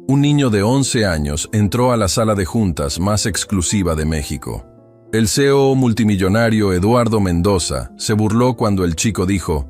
Un niño de 11 años entró a la sala de juntas más exclusiva de México. El CEO multimillonario Eduardo Mendoza se burló cuando el chico dijo: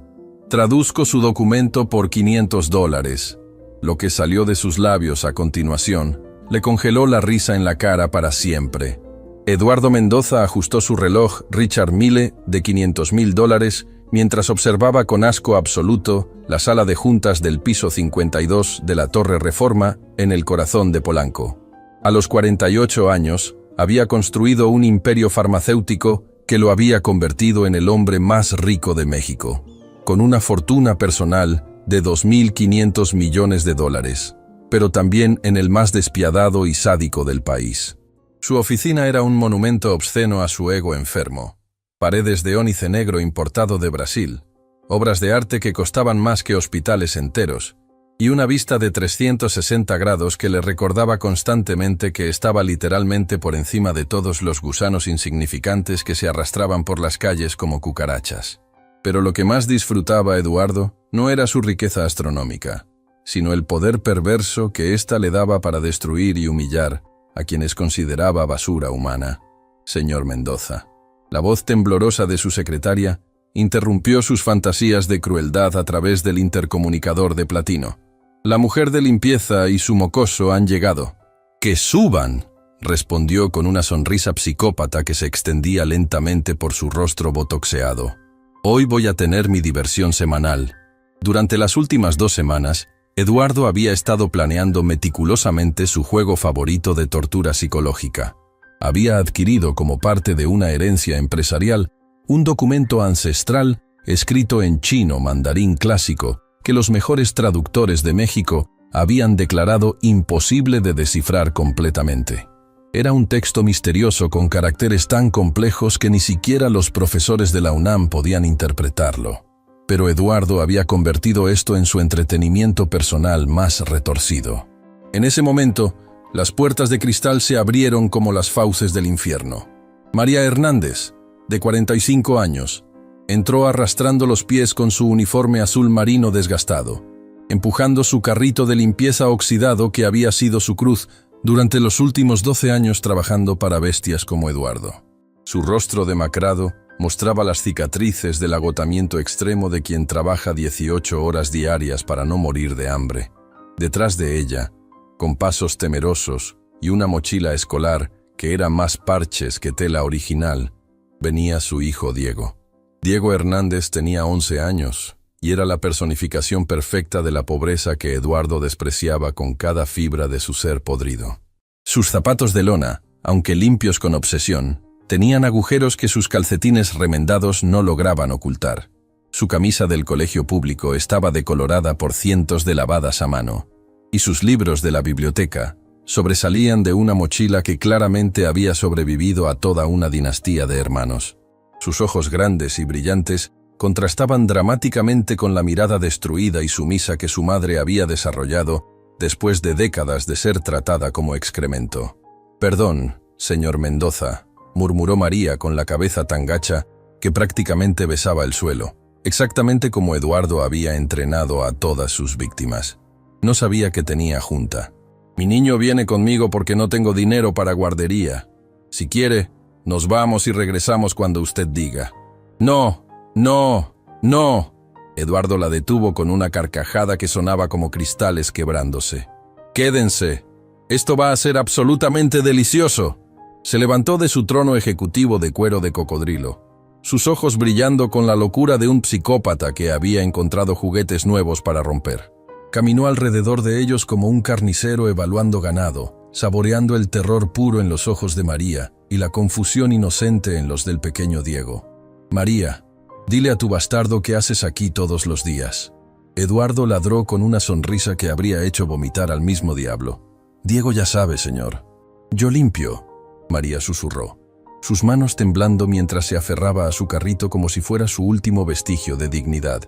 «Traduzco su documento por $500». Lo que salió de sus labios a continuación le congeló la risa en la cara para siempre. Eduardo Mendoza ajustó su reloj Richard Mille de $500,000 mientras observaba con asco absoluto la sala de juntas del piso 52 de la Torre Reforma en el corazón de Polanco. A los 48 años, había construido un imperio farmacéutico que lo había convertido en el hombre más rico de México, con una fortuna personal de $2.500 millones, pero también en el más despiadado y sádico del país. Su oficina era un monumento obsceno a su ego enfermo. Paredes de ónice negro importado de Brasil, obras de arte que costaban más que hospitales enteros, y una vista de 360 grados que le recordaba constantemente que estaba literalmente por encima de todos los gusanos insignificantes que se arrastraban por las calles como cucarachas. Pero lo que más disfrutaba Eduardo no era su riqueza astronómica, sino el poder perverso que ésta le daba para destruir y humillar a quienes consideraba basura humana. Señor Mendoza. La voz temblorosa de su secretaria interrumpió sus fantasías de crueldad a través del intercomunicador de platino. La mujer de limpieza y su mocoso han llegado. «¡Que suban!», respondió con una sonrisa psicópata que se extendía lentamente por su rostro botoxeado. «Hoy voy a tener mi diversión semanal». Durante las últimas 2 semanas, Eduardo había estado planeando meticulosamente su juego favorito de tortura psicológica. Había adquirido como parte de una herencia empresarial un documento ancestral escrito en chino mandarín clásico que los mejores traductores de México habían declarado imposible de descifrar completamente. Era un texto misterioso con caracteres tan complejos que ni siquiera los profesores de la UNAM podían interpretarlo. Pero Eduardo había convertido esto en su entretenimiento personal más retorcido. En ese momento, las puertas de cristal se abrieron como las fauces del infierno. María Hernández, de 45 años, entró arrastrando los pies con su uniforme azul marino desgastado, empujando su carrito de limpieza oxidado que había sido su cruz durante los últimos 12 años trabajando para bestias como Eduardo. Su rostro demacrado mostraba las cicatrices del agotamiento extremo de quien trabaja 18 horas diarias para no morir de hambre. Detrás de ella, con pasos temerosos y una mochila escolar que era más parches que tela original, venía su hijo Diego. Diego Hernández tenía 11 años y era la personificación perfecta de la pobreza que Eduardo despreciaba con cada fibra de su ser podrido. Sus zapatos de lona, aunque limpios con obsesión, tenían agujeros que sus calcetines remendados no lograban ocultar. Su camisa del colegio público estaba decolorada por cientos de lavadas a mano, y sus libros de la biblioteca sobresalían de una mochila que claramente había sobrevivido a toda una dinastía de hermanos. Sus ojos grandes y brillantes contrastaban dramáticamente con la mirada destruida y sumisa que su madre había desarrollado después de décadas de ser tratada como excremento. «Perdón, señor Mendoza», murmuró María con la cabeza tan gacha que prácticamente besaba el suelo, exactamente como Eduardo había entrenado a todas sus víctimas. No sabía que tenía junta. «Mi niño viene conmigo porque no tengo dinero para guardería. Si quiere, nos vamos y regresamos cuando usted diga». «No, no, no». Eduardo la detuvo con una carcajada que sonaba como cristales quebrándose. «Quédense. Esto va a ser absolutamente delicioso». Se levantó de su trono ejecutivo de cuero de cocodrilo, sus ojos brillando con la locura de un psicópata que había encontrado juguetes nuevos para romper. Caminó alrededor de ellos como un carnicero evaluando ganado, saboreando el terror puro en los ojos de María y la confusión inocente en los del pequeño Diego. «María, dile a tu bastardo qué haces aquí todos los días». Eduardo ladró con una sonrisa que habría hecho vomitar al mismo diablo. «Diego ya sabe, señor». «Yo limpio», María susurró, sus manos temblando mientras se aferraba a su carrito como si fuera su último vestigio de dignidad.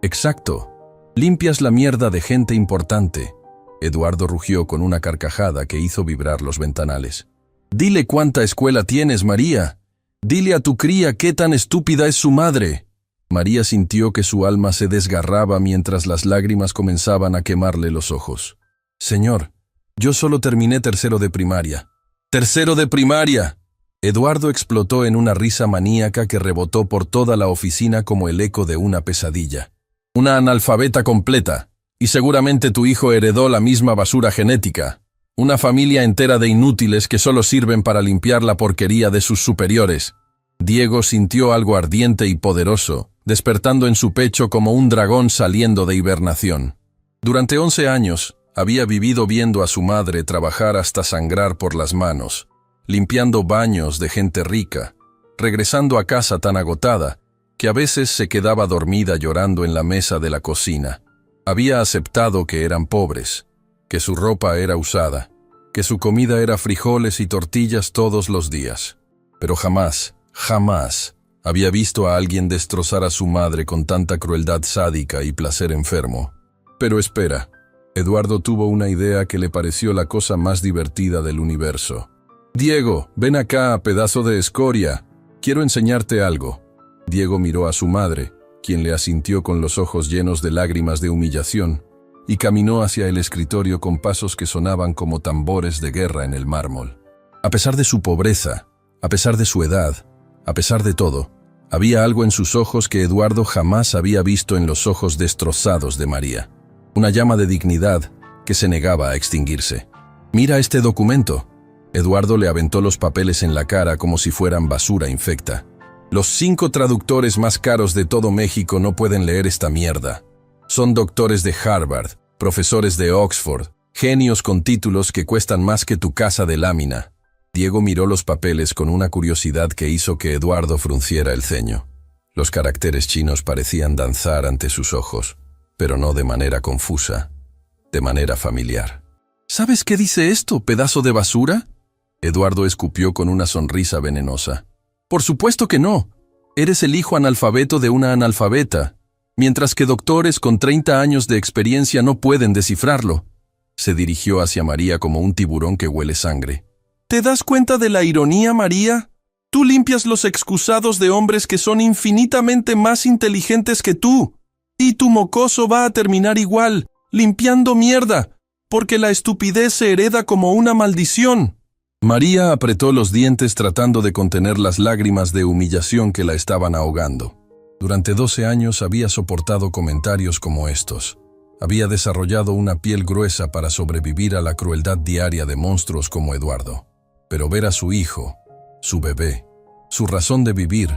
«Exacto. Limpias la mierda de gente importante». Eduardo rugió con una carcajada que hizo vibrar los ventanales. «Dile cuánta escuela tienes, María. Dile a tu cría qué tan estúpida es su madre». María sintió que su alma se desgarraba mientras las lágrimas comenzaban a quemarle los ojos. «Señor, Yo solo terminé tercero de primaria. ¡Tercero de primaria! Eduardo explotó en una risa maníaca que rebotó por toda la oficina como el eco de una pesadilla. Una analfabeta completa. Y seguramente tu hijo heredó la misma basura genética. Una familia entera de inútiles que solo sirven para limpiar la porquería de sus superiores. Diego sintió algo ardiente y poderoso, despertando en su pecho como un dragón saliendo de hibernación. Durante 11 años, había vivido viendo a su madre trabajar hasta sangrar por las manos, limpiando baños de gente rica, regresando a casa tan agotada que a veces se quedaba dormida llorando en la mesa de la cocina. Había aceptado que eran pobres, que su ropa era usada, que su comida era frijoles y tortillas todos los días. Pero jamás había visto a alguien destrozar a su madre con tanta crueldad sádica y placer enfermo. Pero espera, Eduardo tuvo una idea que le pareció la cosa más divertida del universo. «Diego, ven acá, pedazo de escoria. Quiero enseñarte algo». Diego miró a su madre, quien le asintió con los ojos llenos de lágrimas de humillación, y caminó hacia el escritorio con pasos que sonaban como tambores de guerra en el mármol. A pesar de su pobreza, a pesar de su edad, a pesar de todo, había algo en sus ojos que Eduardo jamás había visto en los ojos destrozados de María. Una llama de dignidad que se negaba a extinguirse. «Mira este documento». Eduardo le aventó los papeles en la cara como si fueran basura infecta. «Los 5 traductores más caros de todo México no pueden leer esta mierda. Son doctores de Harvard, profesores de Oxford, genios con títulos que cuestan más que tu casa de lámina». Diego miró los papeles con una curiosidad que hizo que Eduardo frunciera el ceño. Los caracteres chinos parecían danzar ante sus ojos, pero no de manera confusa, de manera familiar. «¿Sabes qué dice esto, pedazo de basura?». Eduardo escupió con una sonrisa venenosa. «Por supuesto que no. Eres el hijo analfabeto de una analfabeta, mientras que doctores con 30 años de experiencia no pueden descifrarlo». Se dirigió hacia María como un tiburón que huele sangre. «¿Te das cuenta de la ironía, María? Tú limpias los excusados de hombres que son infinitamente más inteligentes que tú. Y tu mocoso va a terminar igual, limpiando mierda, porque la estupidez se hereda como una maldición». María apretó los dientes tratando de contener las lágrimas de humillación que la estaban ahogando. Durante 12 años había soportado comentarios como estos. Había desarrollado una piel gruesa para sobrevivir a la crueldad diaria de monstruos como Eduardo. Pero ver a su hijo, su bebé, su razón de vivir,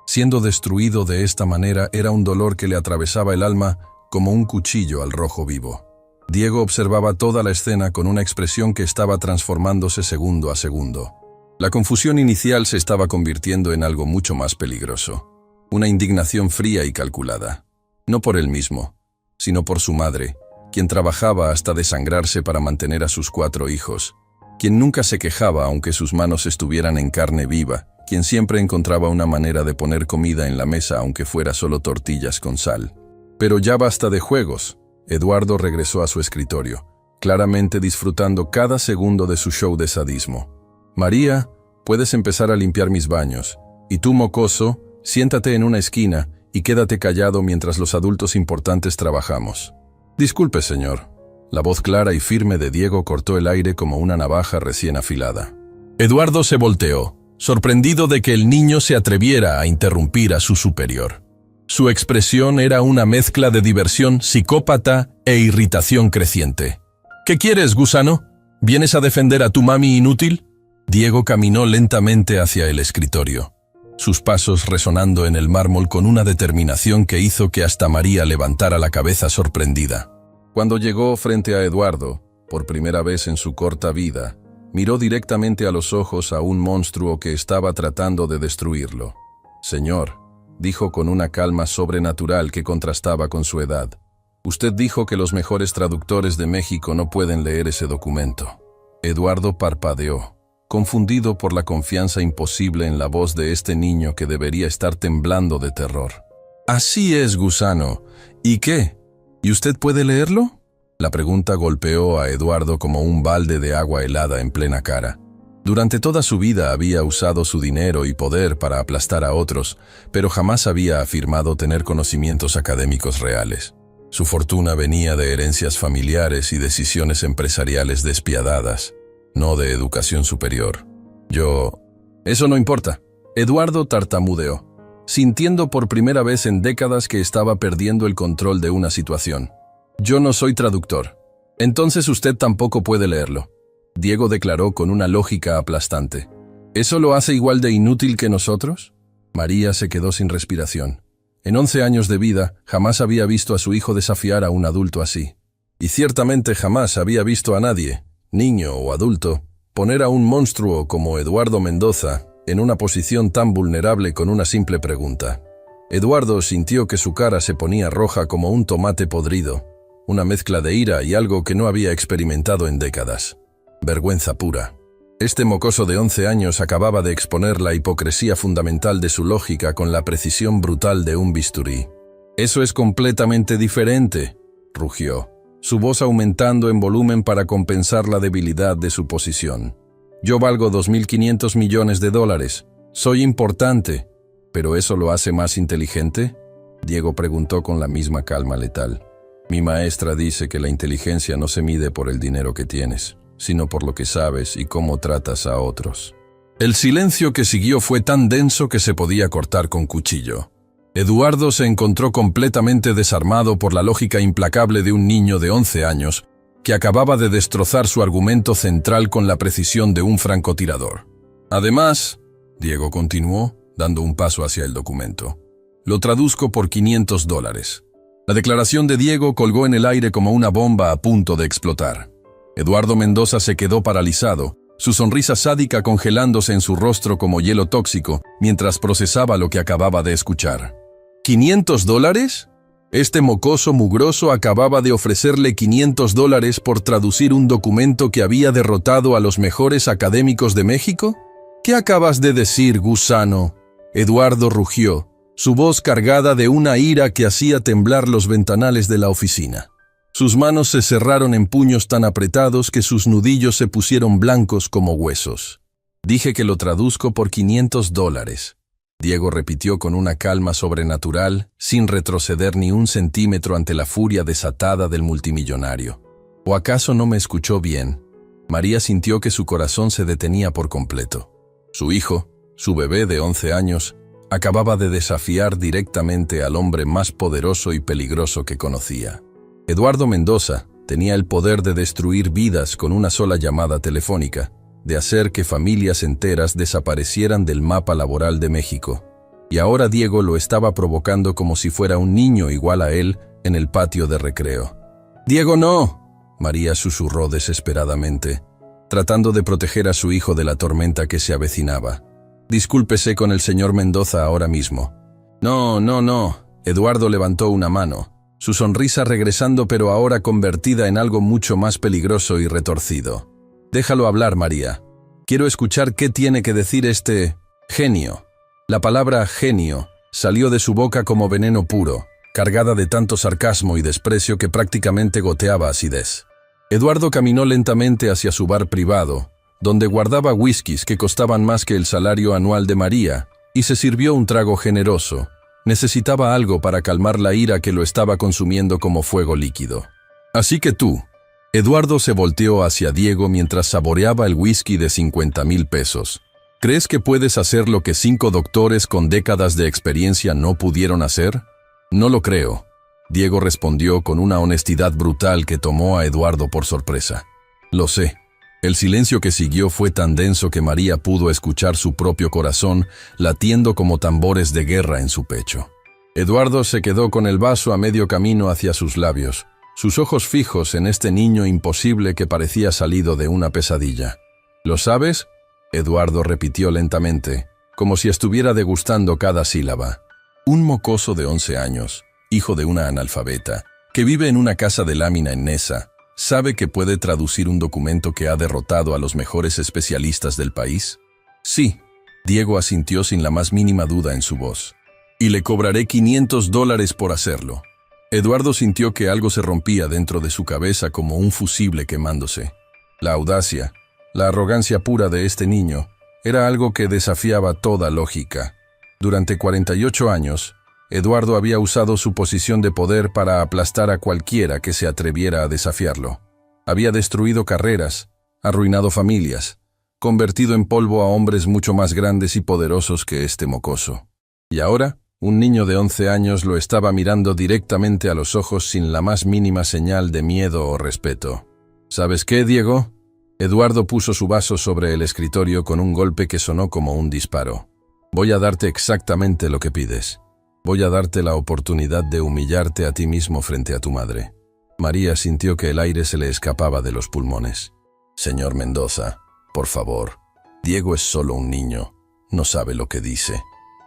siendo destruido de esta manera era un dolor que le atravesaba el alma como un cuchillo al rojo vivo. Diego observaba toda la escena con una expresión que estaba transformándose segundo a segundo. La confusión inicial se estaba convirtiendo en algo mucho más peligroso. Una indignación fría y calculada. No por él mismo, sino por su madre, quien trabajaba hasta desangrarse para mantener a sus 4 hijos, quien nunca se quejaba aunque sus manos estuvieran en carne viva, quien siempre encontraba una manera de poner comida en la mesa aunque fuera solo tortillas con sal. Pero ya basta de juegos. Eduardo regresó a su escritorio, claramente disfrutando cada segundo de su show de sadismo. «María, puedes empezar a limpiar mis baños. Y tú, mocoso, siéntate en una esquina y quédate callado mientras los adultos importantes trabajamos». «Disculpe, señor». La voz clara y firme de Diego cortó el aire como una navaja recién afilada. Eduardo se volteó, sorprendido de que el niño se atreviera a interrumpir a su superior. Su expresión era una mezcla de diversión psicópata e irritación creciente. «¿Qué quieres, gusano? ¿Vienes a defender a tu mami inútil?». Diego caminó lentamente hacia el escritorio, sus pasos resonando en el mármol con una determinación que hizo que hasta María levantara la cabeza sorprendida. Cuando llegó frente a Eduardo, por primera vez en su corta vida, miró directamente a los ojos a un monstruo que estaba tratando de destruirlo. «Señor», dijo con una calma sobrenatural que contrastaba con su edad, «usted dijo que los mejores traductores de México no pueden leer ese documento». Eduardo parpadeó, confundido por la confianza imposible en la voz de este niño que debería estar temblando de terror. «Así es, gusano. ¿Y qué? ¿Y usted puede leerlo?». La pregunta golpeó a Eduardo como un balde de agua helada en plena cara. Durante toda su vida había usado su dinero y poder para aplastar a otros, pero jamás había afirmado tener conocimientos académicos reales. Su fortuna venía de herencias familiares y decisiones empresariales despiadadas, no de educación superior. Eso no importa. Eduardo tartamudeó, sintiendo por primera vez en décadas que estaba perdiendo el control de una situación. Yo no soy traductor. Entonces usted tampoco puede leerlo. Diego declaró con una lógica aplastante. ¿Eso lo hace igual de inútil que nosotros? María se quedó sin respiración. En 11 años de vida, jamás había visto a su hijo desafiar a un adulto así. Y ciertamente jamás había visto a nadie, niño o adulto, poner a un monstruo como Eduardo Mendoza en una posición tan vulnerable con una simple pregunta. Eduardo sintió que su cara se ponía roja como un tomate podrido, una mezcla de ira y algo que no había experimentado en décadas. Vergüenza pura. Este mocoso de 11 años acababa de exponer la hipocresía fundamental de su lógica con la precisión brutal de un bisturí. «Eso es completamente diferente», rugió, su voz aumentando en volumen para compensar la debilidad de su posición. «Yo valgo $2.500 millones. Soy importante. ¿Pero eso lo hace más inteligente?», Diego preguntó con la misma calma letal. «Mi maestra dice que la inteligencia no se mide por el dinero que tienes, sino por lo que sabes y cómo tratas a otros». El silencio que siguió fue tan denso que se podía cortar con cuchillo. Eduardo se encontró completamente desarmado por la lógica implacable de un niño de 11 años que acababa de destrozar su argumento central con la precisión de un francotirador. «Además», Diego continuó, dando un paso hacia el documento, «lo traduzco por $500». La declaración de Diego colgó en el aire como una bomba a punto de explotar. Eduardo Mendoza se quedó paralizado, su sonrisa sádica congelándose en su rostro como hielo tóxico mientras procesaba lo que acababa de escuchar. ¿$500? Este mocoso mugroso acababa de ofrecerle $500 por traducir un documento que había derrotado a los mejores académicos de México. ¿Qué acabas de decir, gusano?, Eduardo rugió, su voz cargada de una ira que hacía temblar los ventanales de la oficina. Sus manos se cerraron en puños tan apretados que sus nudillos se pusieron blancos como huesos. «Dije que lo traduzco por $500», Diego repitió con una calma sobrenatural, sin retroceder ni un centímetro ante la furia desatada del multimillonario. ¿O acaso no me escuchó bien? María sintió que su corazón se detenía por completo. Su hijo, su bebé de 11 años, acababa de desafiar directamente al hombre más poderoso y peligroso que conocía. Eduardo Mendoza tenía el poder de destruir vidas con una sola llamada telefónica, de hacer que familias enteras desaparecieran del mapa laboral de México. Y ahora Diego lo estaba provocando como si fuera un niño igual a él en el patio de recreo. «¡Diego, no!», María susurró desesperadamente, tratando de proteger a su hijo de la tormenta que se avecinaba. «Discúlpese con el señor Mendoza ahora mismo». «No, no, no», Eduardo levantó una mano, su sonrisa regresando pero ahora convertida en algo mucho más peligroso y retorcido. «Déjalo hablar, María. Quiero escuchar qué tiene que decir este genio». La palabra genio salió de su boca como veneno puro, cargada de tanto sarcasmo y desprecio que prácticamente goteaba acidez. Eduardo caminó lentamente hacia su bar privado, donde guardaba whiskies que costaban más que el salario anual de María, y se sirvió un trago generoso. Necesitaba algo para calmar la ira que lo estaba consumiendo como fuego líquido. «Así que tú». Eduardo se volteó hacia Diego mientras saboreaba el whisky de $50,000. «¿Crees que puedes hacer lo que 5 doctores con décadas de experiencia no pudieron hacer?» «No lo creo», Diego respondió con una honestidad brutal que tomó a Eduardo por sorpresa. «Lo sé». El silencio que siguió fue tan denso que María pudo escuchar su propio corazón latiendo como tambores de guerra en su pecho. Eduardo se quedó con el vaso a medio camino hacia sus labios, sus ojos fijos en este niño imposible que parecía salido de una pesadilla. «¿Lo sabes?», Eduardo repitió lentamente, como si estuviera degustando cada sílaba. «Un mocoso de 11 años, hijo de una analfabeta, que vive en una casa de lámina en Nesa, ¿sabe que puede traducir un documento que ha derrotado a los mejores especialistas del país?» «Sí», Diego asintió sin la más mínima duda en su voz. «Y le cobraré $500 por hacerlo». Eduardo sintió que algo se rompía dentro de su cabeza como un fusible quemándose. La audacia, la arrogancia pura de este niño, era algo que desafiaba toda lógica. Durante 48 años, Eduardo había usado su posición de poder para aplastar a cualquiera que se atreviera a desafiarlo. Había destruido carreras, arruinado familias, convertido en polvo a hombres mucho más grandes y poderosos que este mocoso. Y ahora, un niño de 11 años lo estaba mirando directamente a los ojos sin la más mínima señal de miedo o respeto. ¿Sabes qué, Diego? Eduardo puso su vaso sobre el escritorio con un golpe que sonó como un disparo. Voy a darte exactamente lo que pides. Voy a darte la oportunidad de humillarte a ti mismo frente a tu madre. María sintió que el aire se le escapaba de los pulmones. Señor Mendoza, por favor. Diego es solo un niño. No sabe lo que dice.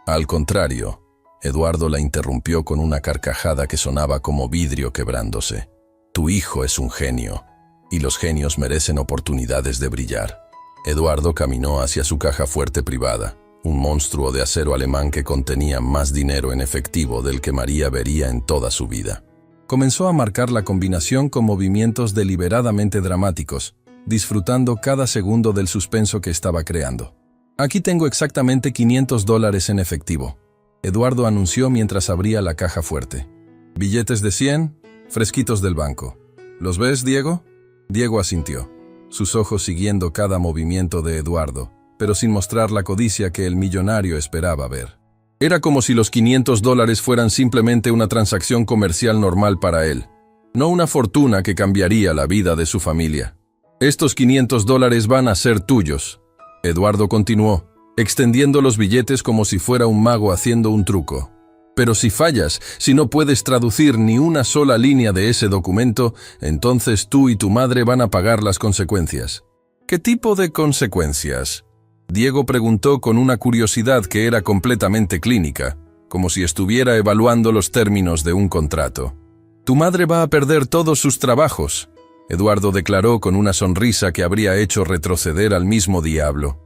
Al contrario, Eduardo la interrumpió con una carcajada que sonaba como vidrio quebrándose. Tu hijo es un genio, y los genios merecen oportunidades de brillar. Eduardo caminó hacia su caja fuerte privada, un monstruo de acero alemán que contenía más dinero en efectivo del que María vería en toda su vida. Comenzó a marcar la combinación con movimientos deliberadamente dramáticos, disfrutando cada segundo del suspenso que estaba creando. Aquí tengo exactamente $500 en efectivo, Eduardo anunció mientras abría la caja fuerte. Billetes de 100, fresquitos del banco. ¿Los ves, Diego? Diego asintió, sus ojos siguiendo cada movimiento de Eduardo, pero sin mostrar la codicia que el millonario esperaba ver. Era como si los $500 fueran simplemente una transacción comercial normal para él, no una fortuna que cambiaría la vida de su familia. Estos $500 van a ser tuyos, Eduardo continuó, extendiendo los billetes como si fuera un mago haciendo un truco. Pero si fallas, si no puedes traducir ni una sola línea de ese documento, entonces tú y tu madre van a pagar las consecuencias. ¿Qué tipo de consecuencias? Diego preguntó con una curiosidad que era completamente clínica, como si estuviera evaluando los términos de un contrato. Tu madre va a perder todos sus trabajos, Eduardo declaró con una sonrisa que habría hecho retroceder al mismo diablo.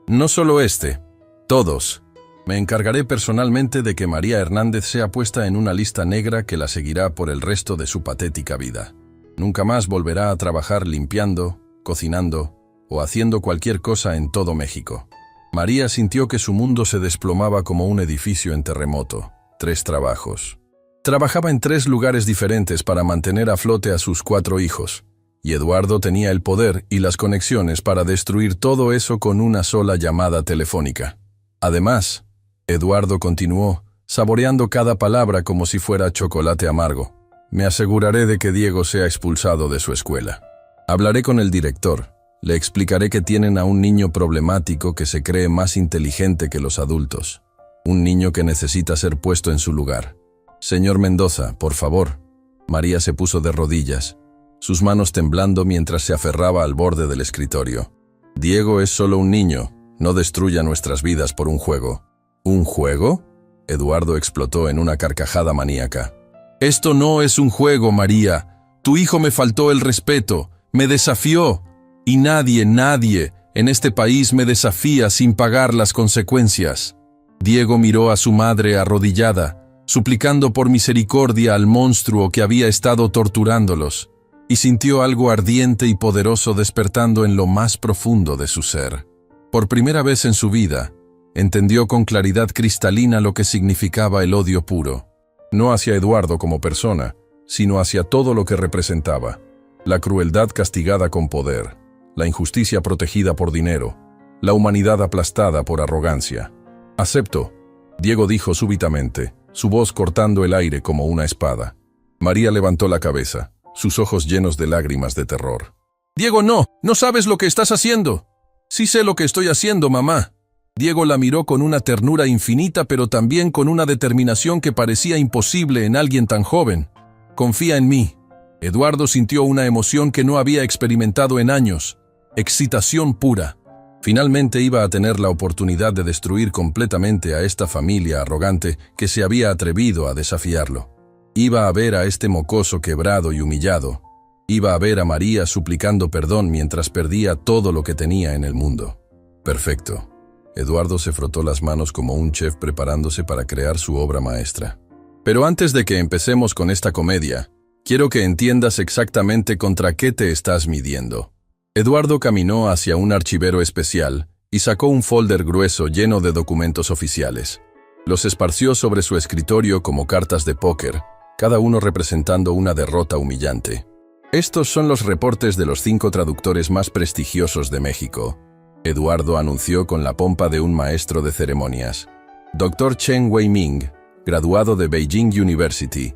No solo este, todos. Me encargaré personalmente de que María Hernández sea puesta en una lista negra que la seguirá por el resto de su patética vida. Nunca más volverá a trabajar limpiando, cocinando o haciendo cualquier cosa en todo México. María sintió que su mundo se desplomaba como un edificio en terremoto. 3 trabajos. Trabajaba en 3 lugares diferentes para mantener a flote a sus 4 hijos. Y Eduardo tenía el poder y las conexiones para destruir todo eso con una sola llamada telefónica. Además, Eduardo continuó, saboreando cada palabra como si fuera chocolate amargo. Me aseguraré de que Diego sea expulsado de su escuela. Hablaré con el director. Le explicaré que tienen a un niño problemático que se cree más inteligente que los adultos. Un niño que necesita ser puesto en su lugar. Señor Mendoza, por favor. María se puso de rodillas, sus manos temblando mientras se aferraba al borde del escritorio. Diego es solo un niño, no destruya nuestras vidas por un juego. ¿Un juego? Eduardo explotó en una carcajada maníaca. Esto no es un juego, María. Tu hijo me faltó el respeto, me desafió, y nadie en este país me desafía sin pagar las consecuencias. Diego miró a su madre arrodillada, suplicando por misericordia al monstruo que había estado torturándolos, y sintió algo ardiente y poderoso despertando en lo más profundo de su ser. Por primera vez en su vida, entendió con claridad cristalina lo que significaba el odio puro, no hacia Eduardo como persona, sino hacia todo lo que representaba. La crueldad castigada con poder, la injusticia protegida por dinero, la humanidad aplastada por arrogancia. Acepto, Diego dijo súbitamente, su voz cortando el aire como una espada. María levantó la cabeza, sus ojos llenos de lágrimas de terror. Diego, no sabes lo que estás haciendo. Sí sé lo que estoy haciendo, mamá. Diego la miró con una ternura infinita, pero también con una determinación que parecía imposible en alguien tan joven. Confía en mí. Eduardo sintió una emoción que no había experimentado en años. Excitación pura. Finalmente iba a tener la oportunidad de destruir completamente a esta familia arrogante que se había atrevido a desafiarlo. Iba a ver a este mocoso quebrado y humillado. Iba a ver a María suplicando perdón mientras perdía todo lo que tenía en el mundo. Perfecto. Eduardo se frotó las manos como un chef preparándose para crear su obra maestra. Pero antes de que empecemos con esta comedia, quiero que entiendas exactamente contra qué te estás midiendo. Eduardo caminó hacia un archivero especial y sacó un folder grueso lleno de documentos oficiales. Los esparció sobre su escritorio como cartas de póker, cada uno representando una derrota humillante. Estos son los reportes de los 5 traductores más prestigiosos de México. Eduardo anunció con la pompa de un maestro de ceremonias. Dr. Chen Wei-Ming, graduado de Beijing University,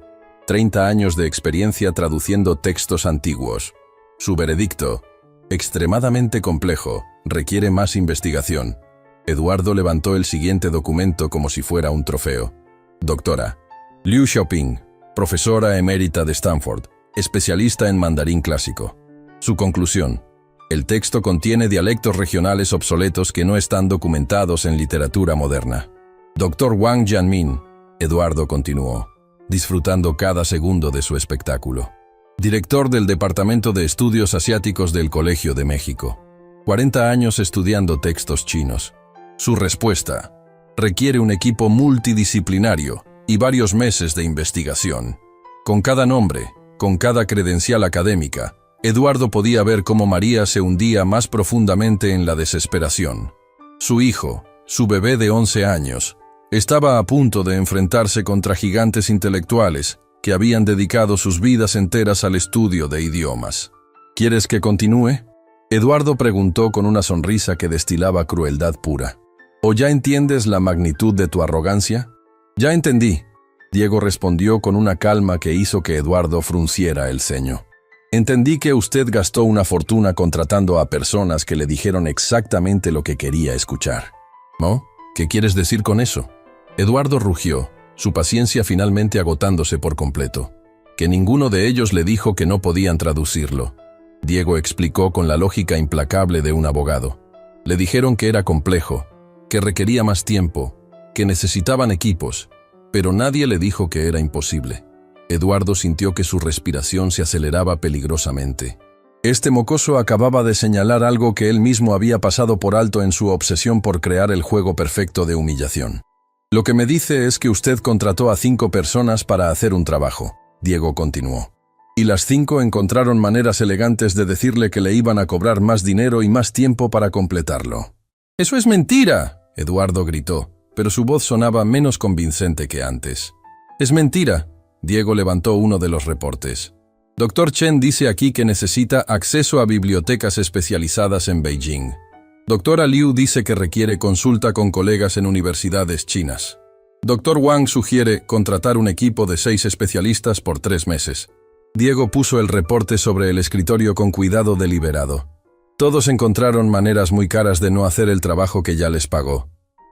30 años de experiencia traduciendo textos antiguos. Su veredicto: extremadamente complejo, requiere más investigación. Eduardo levantó el siguiente documento como si fuera un trofeo. Doctora Liu Xiaoping, profesora emérita de Stanford, especialista en mandarín clásico. Su conclusión: el texto contiene dialectos regionales obsoletos que no están documentados en literatura moderna. Dr. Wang Jianmin, Eduardo continuó, disfrutando cada segundo de su espectáculo. Director del Departamento de Estudios Asiáticos del Colegio de México. 40 años estudiando textos chinos. Su respuesta: requiere un equipo multidisciplinario y varios meses de investigación. Con cada nombre, con cada credencial académica, Eduardo podía ver cómo María se hundía más profundamente en la desesperación. Su hijo, su bebé de 11 años, estaba a punto de enfrentarse contra gigantes intelectuales que habían dedicado sus vidas enteras al estudio de idiomas. ¿Quieres que continúe?, Eduardo preguntó con una sonrisa que destilaba crueldad pura. ¿O ya entiendes la magnitud de tu arrogancia? Ya entendí, Diego respondió con una calma que hizo que Eduardo frunciera el ceño. Entendí que usted gastó una fortuna contratando a personas que le dijeron exactamente lo que quería escuchar. ¿No? ¿Qué quieres decir con eso? Eduardo rugió, su paciencia finalmente agotándose por completo. Que ninguno de ellos le dijo que no podían traducirlo. Diego explicó con la lógica implacable de un abogado. Le dijeron que era complejo, que requería más tiempo, que necesitaban equipos, pero nadie le dijo que era imposible. Eduardo sintió que su respiración se aceleraba peligrosamente. Este mocoso acababa de señalar algo que él mismo había pasado por alto en su obsesión por crear el juego perfecto de humillación. Lo que me dice es que usted contrató a 5 personas para hacer un trabajo, Diego continuó. Y las 5 encontraron maneras elegantes de decirle que le iban a cobrar más dinero y más tiempo para completarlo. ¡Eso es mentira!, Eduardo gritó, pero su voz sonaba menos convincente que antes. «Es mentira», Diego levantó uno de los reportes. Dr. Chen dice aquí que necesita acceso a bibliotecas especializadas en Beijing. Doctora Liu dice que requiere consulta con colegas en universidades chinas. Dr. Wang sugiere contratar un equipo de 6 especialistas por 3 meses. Diego puso el reporte sobre el escritorio con cuidado deliberado. Todos encontraron maneras muy caras de no hacer el trabajo que ya les pagó.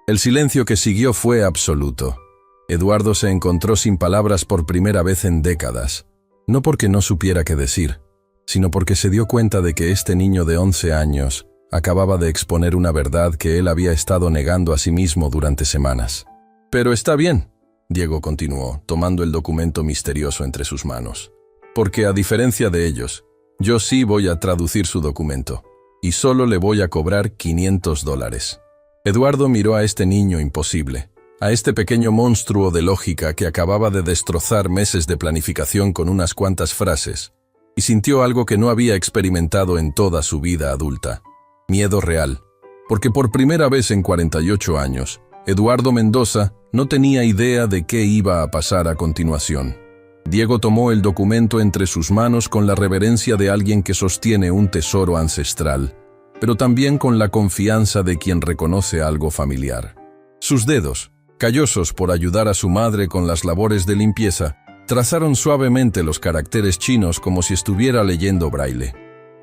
El silencio que siguió fue absoluto. Eduardo se encontró sin palabras por primera vez en décadas. No porque no supiera qué decir, sino porque se dio cuenta de que este niño de 11 años acababa de exponer una verdad que él había estado negando a sí mismo durante semanas. «Pero está bien», Diego continuó, tomando el documento misterioso entre sus manos. «Porque a diferencia de ellos, yo sí voy a traducir su documento, y solo le voy a cobrar $500. Eduardo miró a este niño imposible, a este pequeño monstruo de lógica que acababa de destrozar meses de planificación con unas cuantas frases, y sintió algo que no había experimentado en toda su vida adulta. Miedo real, porque por primera vez en 48 años, Eduardo Mendoza no tenía idea de qué iba a pasar a continuación. Diego tomó el documento entre sus manos con la reverencia de alguien que sostiene un tesoro ancestral, pero también con la confianza de quien reconoce algo familiar. Sus dedos, callosos por ayudar a su madre con las labores de limpieza, trazaron suavemente los caracteres chinos como si estuviera leyendo braille.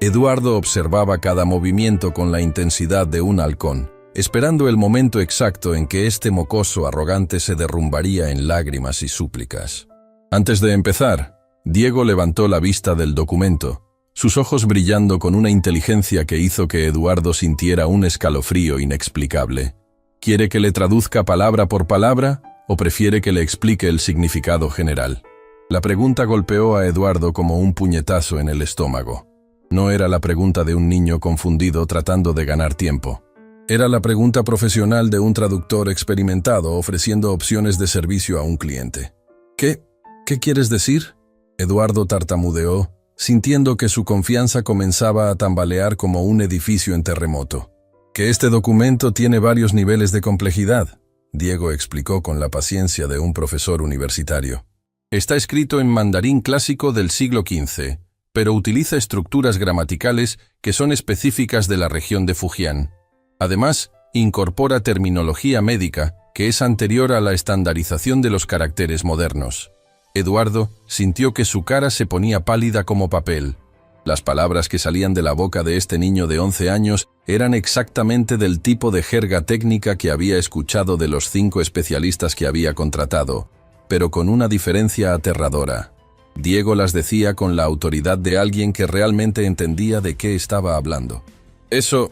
Eduardo observaba cada movimiento con la intensidad de un halcón, esperando el momento exacto en que este mocoso arrogante se derrumbaría en lágrimas y súplicas. Antes de empezar, Diego levantó la vista del documento, sus ojos brillando con una inteligencia que hizo que Eduardo sintiera un escalofrío inexplicable. ¿Quiere que le traduzca palabra por palabra o prefiere que le explique el significado general? La pregunta golpeó a Eduardo como un puñetazo en el estómago. No era la pregunta de un niño confundido tratando de ganar tiempo. Era la pregunta profesional de un traductor experimentado ofreciendo opciones de servicio a un cliente. ¿Qué quieres decir?, Eduardo tartamudeó, sintiendo que su confianza comenzaba a tambalear como un edificio en terremoto. Que este documento tiene varios niveles de complejidad, Diego explicó con la paciencia de un profesor universitario. Está escrito en mandarín clásico del siglo XV, pero utiliza estructuras gramaticales que son específicas de la región de Fujian. Además, incorpora terminología médica que es anterior a la estandarización de los caracteres modernos. Eduardo sintió que su cara se ponía pálida como papel. Las palabras que salían de la boca de este niño de 11 años eran exactamente del tipo de jerga técnica que había escuchado de los 5 especialistas que había contratado, pero con una diferencia aterradora. Diego las decía con la autoridad de alguien que realmente entendía de qué estaba hablando. Eso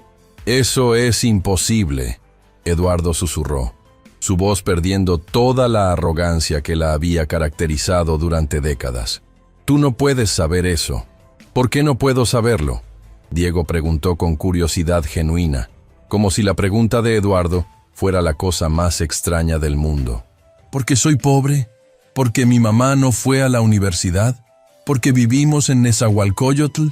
es imposible, Eduardo susurró, su voz perdiendo toda la arrogancia que la había caracterizado durante décadas. Tú no puedes saber eso. ¿Por qué no puedo saberlo? Diego preguntó con curiosidad genuina, como si la pregunta de Eduardo fuera la cosa más extraña del mundo. ¿Porque soy pobre? ¿Porque mi mamá no fue a la universidad? ¿Porque vivimos en Nezahualcóyotl?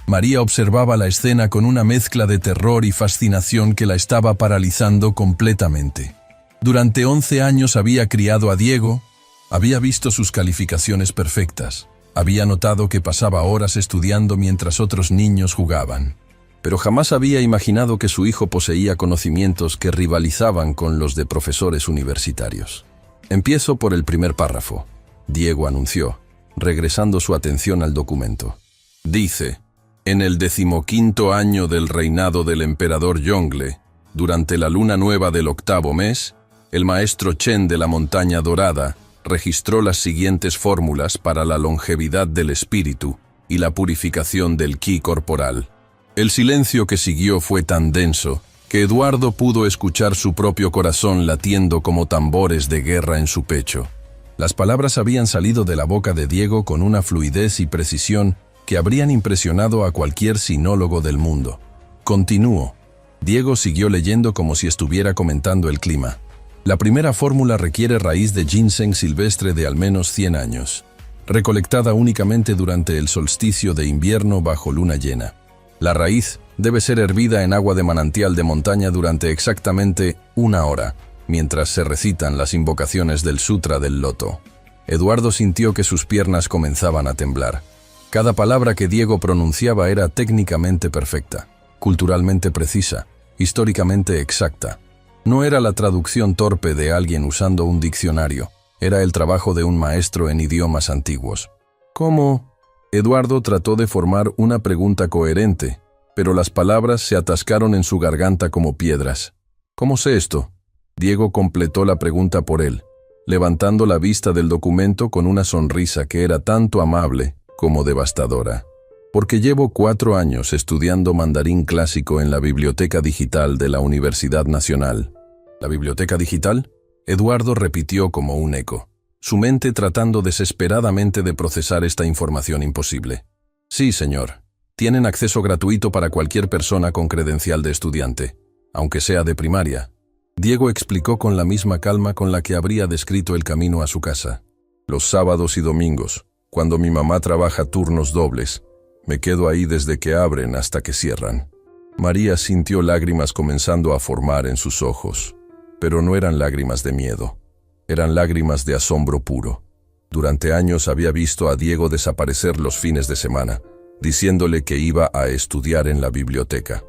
María observaba la escena con una mezcla de terror y fascinación que la estaba paralizando completamente. Durante 11 años había criado a Diego, había visto sus calificaciones perfectas, había notado que pasaba horas estudiando mientras otros niños jugaban, pero jamás había imaginado que su hijo poseía conocimientos que rivalizaban con los de profesores universitarios. Empiezo por el primer párrafo, Diego anunció, regresando su atención al documento. Dice: en el 15º año del reinado del emperador Yongle, durante la luna nueva del 8º mes, el maestro Chen de la Montaña Dorada registró las siguientes fórmulas para la longevidad del espíritu y la purificación del ki corporal. El silencio que siguió fue tan denso que Eduardo pudo escuchar su propio corazón latiendo como tambores de guerra en su pecho. Las palabras habían salido de la boca de Diego con una fluidez y precisión que habrían impresionado a cualquier sinólogo del mundo. Continuó. Diego siguió leyendo como si estuviera comentando el clima. La primera fórmula requiere raíz de ginseng silvestre de al menos 100 años, recolectada únicamente durante el solsticio de invierno bajo luna llena. La raíz debe ser hervida en agua de manantial de montaña durante exactamente 1 hora, mientras se recitan las invocaciones del Sutra del Loto. Eduardo sintió que sus piernas comenzaban a temblar. Cada palabra que Diego pronunciaba era técnicamente perfecta, culturalmente precisa, históricamente exacta. No era la traducción torpe de alguien usando un diccionario, era el trabajo de un maestro en idiomas antiguos. ¿Cómo? Eduardo trató de formar una pregunta coherente, pero las palabras se atascaron en su garganta como piedras. ¿Cómo sé esto? Diego completó la pregunta por él, levantando la vista del documento con una sonrisa que era tanto amable como devastadora. Porque llevo 4 años estudiando mandarín clásico en la Biblioteca Digital de la Universidad Nacional. ¿La Biblioteca Digital? Eduardo repitió como un eco, su mente tratando desesperadamente de procesar esta información imposible. Sí, señor. Tienen acceso gratuito para cualquier persona con credencial de estudiante, aunque sea de primaria. Diego explicó con la misma calma con la que habría descrito el camino a su casa. Los sábados y domingos, cuando mi mamá trabaja turnos dobles, me quedo ahí desde que abren hasta que cierran. María sintió lágrimas comenzando a formar en sus ojos, pero no eran lágrimas de miedo, eran lágrimas de asombro puro. Durante años había visto a Diego desaparecer los fines de semana, diciéndole que iba a estudiar en la biblioteca.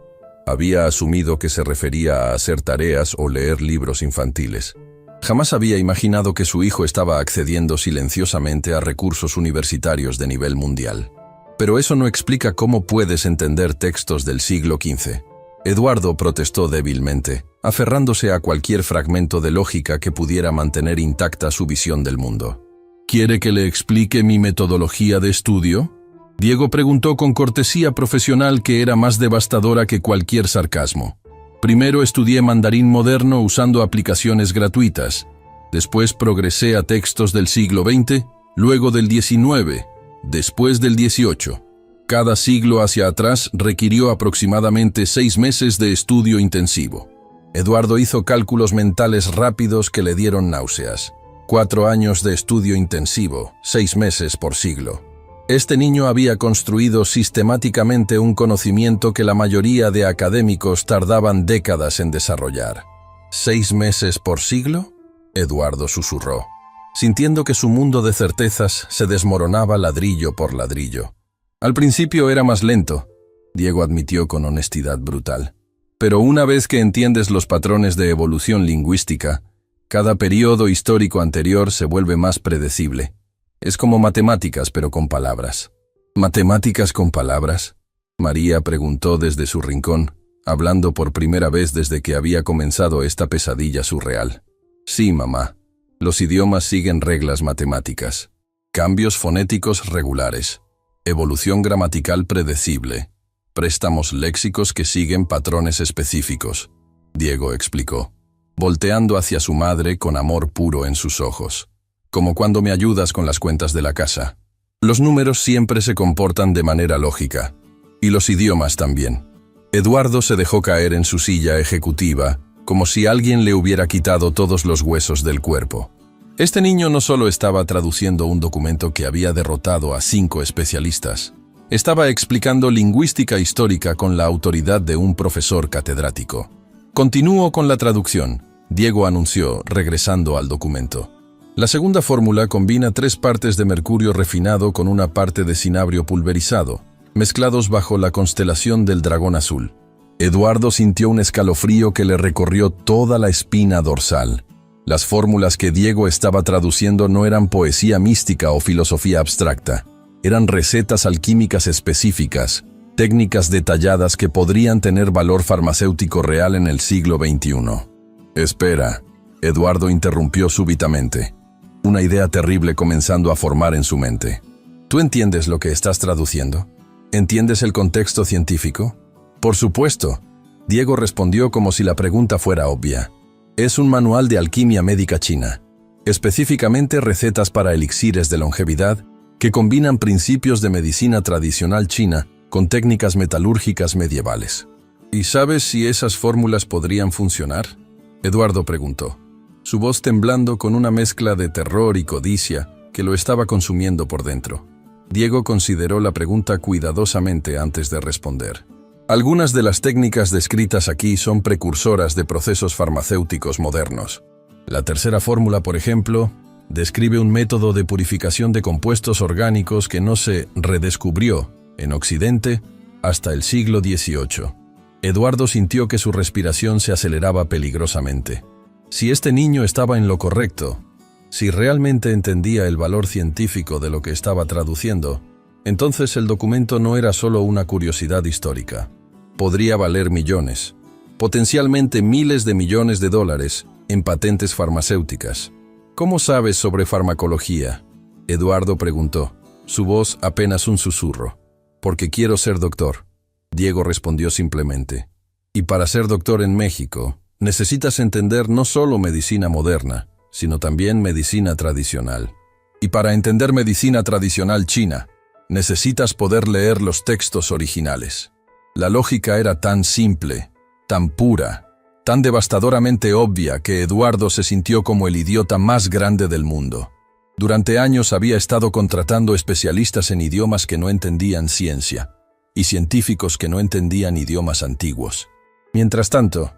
Había asumido que se refería a hacer tareas o leer libros infantiles. Jamás había imaginado que su hijo estaba accediendo silenciosamente a recursos universitarios de nivel mundial. Pero eso no explica cómo puedes entender textos del siglo XV. Eduardo protestó débilmente, aferrándose a cualquier fragmento de lógica que pudiera mantener intacta su visión del mundo. ¿Quiere que le explique mi metodología de estudio? Diego preguntó con cortesía profesional que era más devastadora que cualquier sarcasmo. Primero estudié mandarín moderno usando aplicaciones gratuitas. Después progresé a textos del siglo XX, luego del XIX, después del XVIII. Cada siglo hacia atrás requirió aproximadamente 6 meses de estudio intensivo. Eduardo hizo cálculos mentales rápidos que le dieron náuseas. 4 años de estudio intensivo, 6 meses por siglo. Este niño había construido sistemáticamente un conocimiento que la mayoría de académicos tardaban décadas en desarrollar. ¿6 meses por siglo? Eduardo susurró, sintiendo que su mundo de certezas se desmoronaba ladrillo por ladrillo. Al principio era más lento, Diego admitió con honestidad brutal. Pero una vez que entiendes los patrones de evolución lingüística, cada periodo histórico anterior se vuelve más predecible. Es como matemáticas, pero con palabras. ¿Matemáticas con palabras? María preguntó desde su rincón, hablando por primera vez desde que había comenzado esta pesadilla surreal. Sí, mamá. Los idiomas siguen reglas matemáticas. Cambios fonéticos regulares. Evolución gramatical predecible. Préstamos léxicos que siguen patrones específicos, Diego explicó, volteando hacia su madre con amor puro en sus ojos. Como cuando me ayudas con las cuentas de la casa. Los números siempre se comportan de manera lógica. Y los idiomas también. Eduardo se dejó caer en su silla ejecutiva, como si alguien le hubiera quitado todos los huesos del cuerpo. Este niño no solo estaba traduciendo un documento que había derrotado a 5 especialistas, estaba explicando lingüística histórica con la autoridad de un profesor catedrático. Continúo con la traducción, Diego anunció, regresando al documento. La segunda fórmula combina 3 partes de mercurio refinado con una parte de cinabrio pulverizado, mezclados bajo la constelación del dragón azul. Eduardo sintió un escalofrío que le recorrió toda la espina dorsal. Las fórmulas que Diego estaba traduciendo no eran poesía mística o filosofía abstracta. Eran recetas alquímicas específicas, técnicas detalladas que podrían tener valor farmacéutico real en el siglo XXI. Espera, Eduardo interrumpió súbitamente, una idea terrible comenzando a formar en su mente. ¿Tú entiendes lo que estás traduciendo? ¿Entiendes el contexto científico? Por supuesto, Diego respondió como si la pregunta fuera obvia. Es un manual de alquimia médica china, específicamente recetas para elixires de longevidad que combinan principios de medicina tradicional china con técnicas metalúrgicas medievales. ¿Y sabes si esas fórmulas podrían funcionar? Eduardo preguntó, su voz temblando con una mezcla de terror y codicia que lo estaba consumiendo por dentro. Diego consideró la pregunta cuidadosamente antes de responder. Algunas de las técnicas descritas aquí son precursoras de procesos farmacéuticos modernos. La tercera fórmula, por ejemplo, describe un método de purificación de compuestos orgánicos que no se redescubrió en Occidente hasta el siglo XVIII. Eduardo sintió que su respiración se aceleraba peligrosamente. Si este niño estaba en lo correcto, si realmente entendía el valor científico de lo que estaba traduciendo, entonces el documento no era solo una curiosidad histórica. Podría valer millones, potencialmente miles de millones de dólares en patentes farmacéuticas. ¿Cómo sabes sobre farmacología? Eduardo preguntó, su voz apenas un susurro. Porque quiero ser doctor. Diego respondió simplemente. Y para ser doctor en México, necesitas entender no solo medicina moderna, sino también medicina tradicional. Y para entender medicina tradicional china, necesitas poder leer los textos originales. La lógica era tan simple, tan pura, tan devastadoramente obvia que Eduardo se sintió como el idiota más grande del mundo. Durante años había estado contratando especialistas en idiomas que no entendían ciencia, y científicos que no entendían idiomas antiguos. Mientras tanto,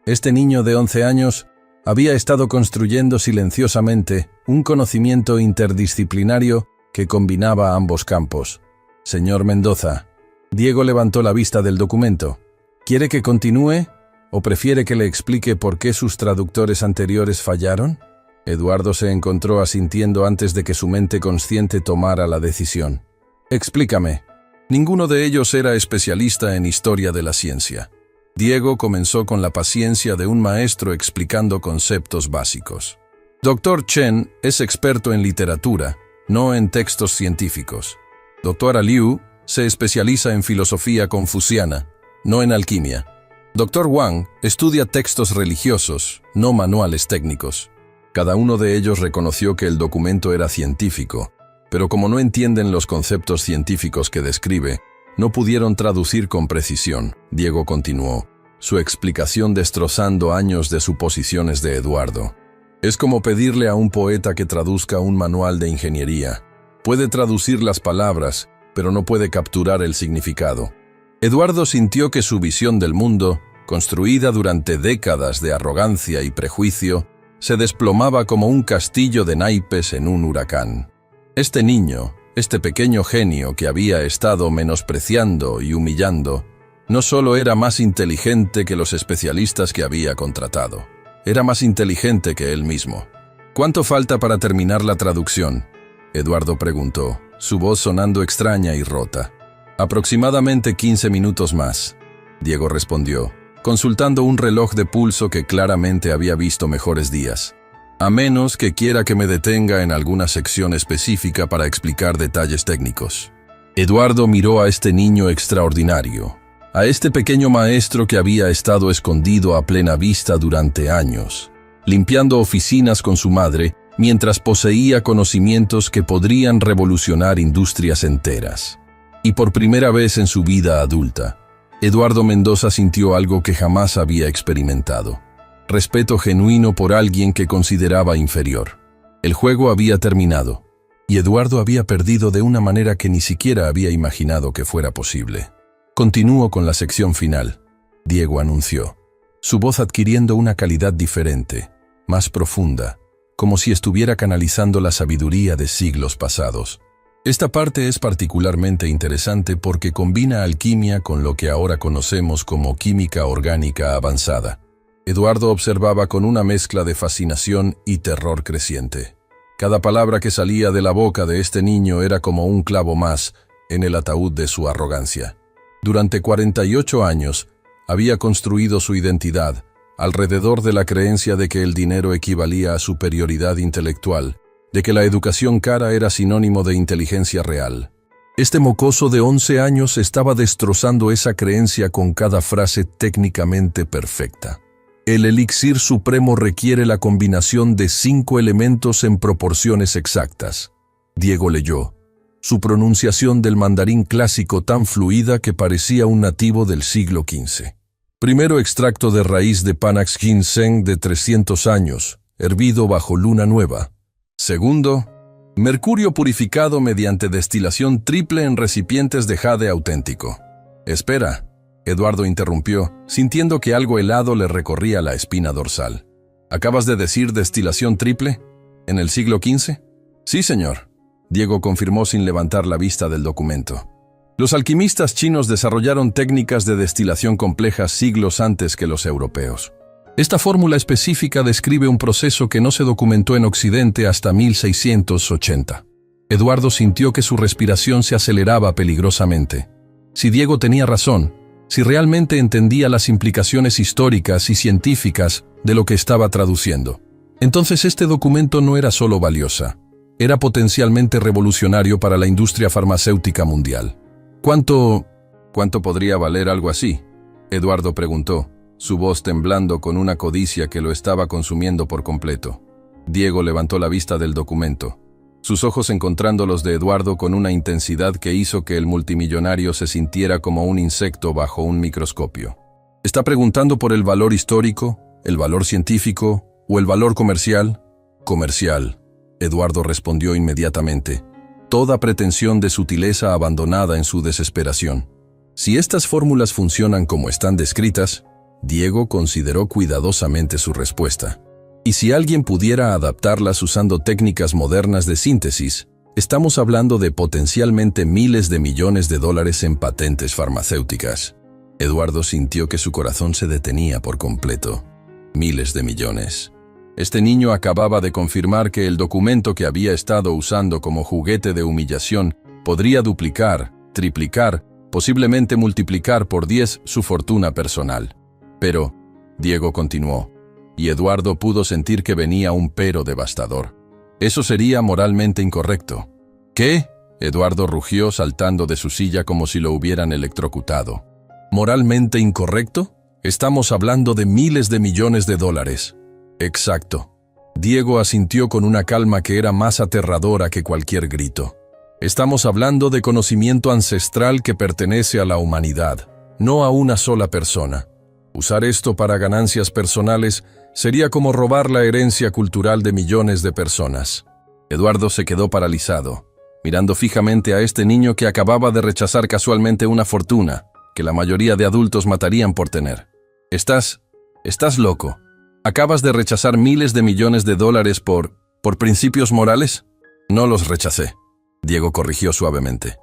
este niño de 11 años había estado construyendo silenciosamente un conocimiento interdisciplinario que combinaba ambos campos. Señor Mendoza, Diego levantó la vista del documento. ¿Quiere que continúe o prefiere que le explique por qué sus traductores anteriores fallaron? Eduardo se encontró asintiendo antes de que su mente consciente tomara la decisión. Explícame. Ninguno de ellos era especialista en historia de la ciencia. Diego comenzó con la paciencia de un maestro explicando conceptos básicos. Dr. Chen es experto en literatura, no en textos científicos. Dr. Liu se especializa en filosofía confuciana, no en alquimia. Dr. Wang estudia textos religiosos, no manuales técnicos. Cada uno de ellos reconoció que el documento era científico, pero como no entienden los conceptos científicos que describe, no pudieron traducir con precisión. Diego continuó, su explicación destrozando años de suposiciones de Eduardo. Es como pedirle a un poeta que traduzca un manual de ingeniería. Puede traducir las palabras, pero no puede capturar el significado. Eduardo sintió que su visión del mundo construida durante décadas de arrogancia y prejuicio, se desplomaba como un castillo de naipes en un huracán. Este niño, este pequeño genio que había estado menospreciando y humillando, no solo era más inteligente que los especialistas que había contratado, era más inteligente que él mismo. ¿Cuánto falta para terminar la traducción?, Eduardo preguntó, su voz sonando extraña y rota. Aproximadamente 15 minutos más, Diego respondió, consultando un reloj de pulso que claramente había visto mejores días. A menos que quiera que me detenga en alguna sección específica para explicar detalles técnicos. Eduardo miró a este niño extraordinario, a este pequeño maestro que había estado escondido a plena vista durante años, limpiando oficinas con su madre mientras poseía conocimientos que podrían revolucionar industrias enteras. Y por primera vez en su vida adulta, Eduardo Mendoza sintió algo que jamás había experimentado: respeto genuino por alguien que consideraba inferior. El juego había terminado, y Eduardo había perdido de una manera que ni siquiera había imaginado que fuera posible. Continúo con la sección final, Diego anunció, su voz adquiriendo una calidad diferente, más profunda, como si estuviera canalizando la sabiduría de siglos pasados. Esta parte es particularmente interesante porque combina alquimia con lo que ahora conocemos como química orgánica avanzada. Eduardo observaba con una mezcla de fascinación y terror creciente. Cada palabra que salía de la boca de este niño era como un clavo más en el ataúd de su arrogancia. Durante 48 años, había construido su identidad alrededor de la creencia de que el dinero equivalía a superioridad intelectual, de que la educación cara era sinónimo de inteligencia real. Este mocoso de 11 años estaba destrozando esa creencia con cada frase técnicamente perfecta. El elixir supremo requiere la combinación de 5 elementos en proporciones exactas. Diego leyó, su pronunciación del mandarín clásico tan fluida que parecía un nativo del siglo XV. Primero, extracto de raíz de Panax ginseng de 300 años, hervido bajo luna nueva. Segundo, mercurio purificado mediante destilación triple en recipientes de jade auténtico. Espera, Eduardo interrumpió, sintiendo que algo helado le recorría la espina dorsal. ¿Acabas de decir destilación triple? ¿En el siglo XV? Sí, señor. Diego confirmó sin levantar la vista del documento. Los alquimistas chinos desarrollaron técnicas de destilación complejas siglos antes que los europeos. Esta fórmula específica describe un proceso que no se documentó en Occidente hasta 1680. Eduardo sintió que su respiración se aceleraba peligrosamente. Si Diego tenía razón, si realmente entendía las implicaciones históricas y científicas de lo que estaba traduciendo, entonces este documento no era solo valiosa, era potencialmente revolucionario para la industria farmacéutica mundial. ¿Cuánto podría valer algo así?, Eduardo preguntó, su voz temblando con una codicia que lo estaba consumiendo por completo. Diego levantó la vista del documento, sus ojos encontrando los de Eduardo con una intensidad que hizo que el multimillonario se sintiera como un insecto bajo un microscopio. ¿Está preguntando por el valor histórico, el valor científico o el valor comercial? Comercial, Eduardo respondió inmediatamente, toda pretensión de sutileza abandonada en su desesperación. Si estas fórmulas funcionan como están descritas, Diego consideró cuidadosamente su respuesta. Y si alguien pudiera adaptarlas usando técnicas modernas de síntesis, estamos hablando de potencialmente miles de millones de dólares en patentes farmacéuticas. Eduardo sintió que su corazón se detenía por completo. Miles de millones. Este niño acababa de confirmar que el documento que había estado usando como juguete de humillación podría duplicar, triplicar, posiblemente multiplicar por 10 su fortuna personal. Pero, Diego continuó, y Eduardo pudo sentir que venía un pero devastador. Eso sería moralmente incorrecto. ¿Qué? Eduardo rugió saltando de su silla como si lo hubieran electrocutado. ¿Moralmente incorrecto? Estamos hablando de miles de millones de dólares. Exacto. Diego asintió con una calma que era más aterradora que cualquier grito. Estamos hablando de conocimiento ancestral que pertenece a la humanidad, no a una sola persona. Usar esto para ganancias personales sería como robar la herencia cultural de millones de personas. Eduardo se quedó paralizado, mirando fijamente a este niño que acababa de rechazar casualmente una fortuna que la mayoría de adultos matarían por tener. Estás loco. ¿Acabas de rechazar miles de millones de dólares por principios morales? No los rechacé. Diego corrigió suavemente.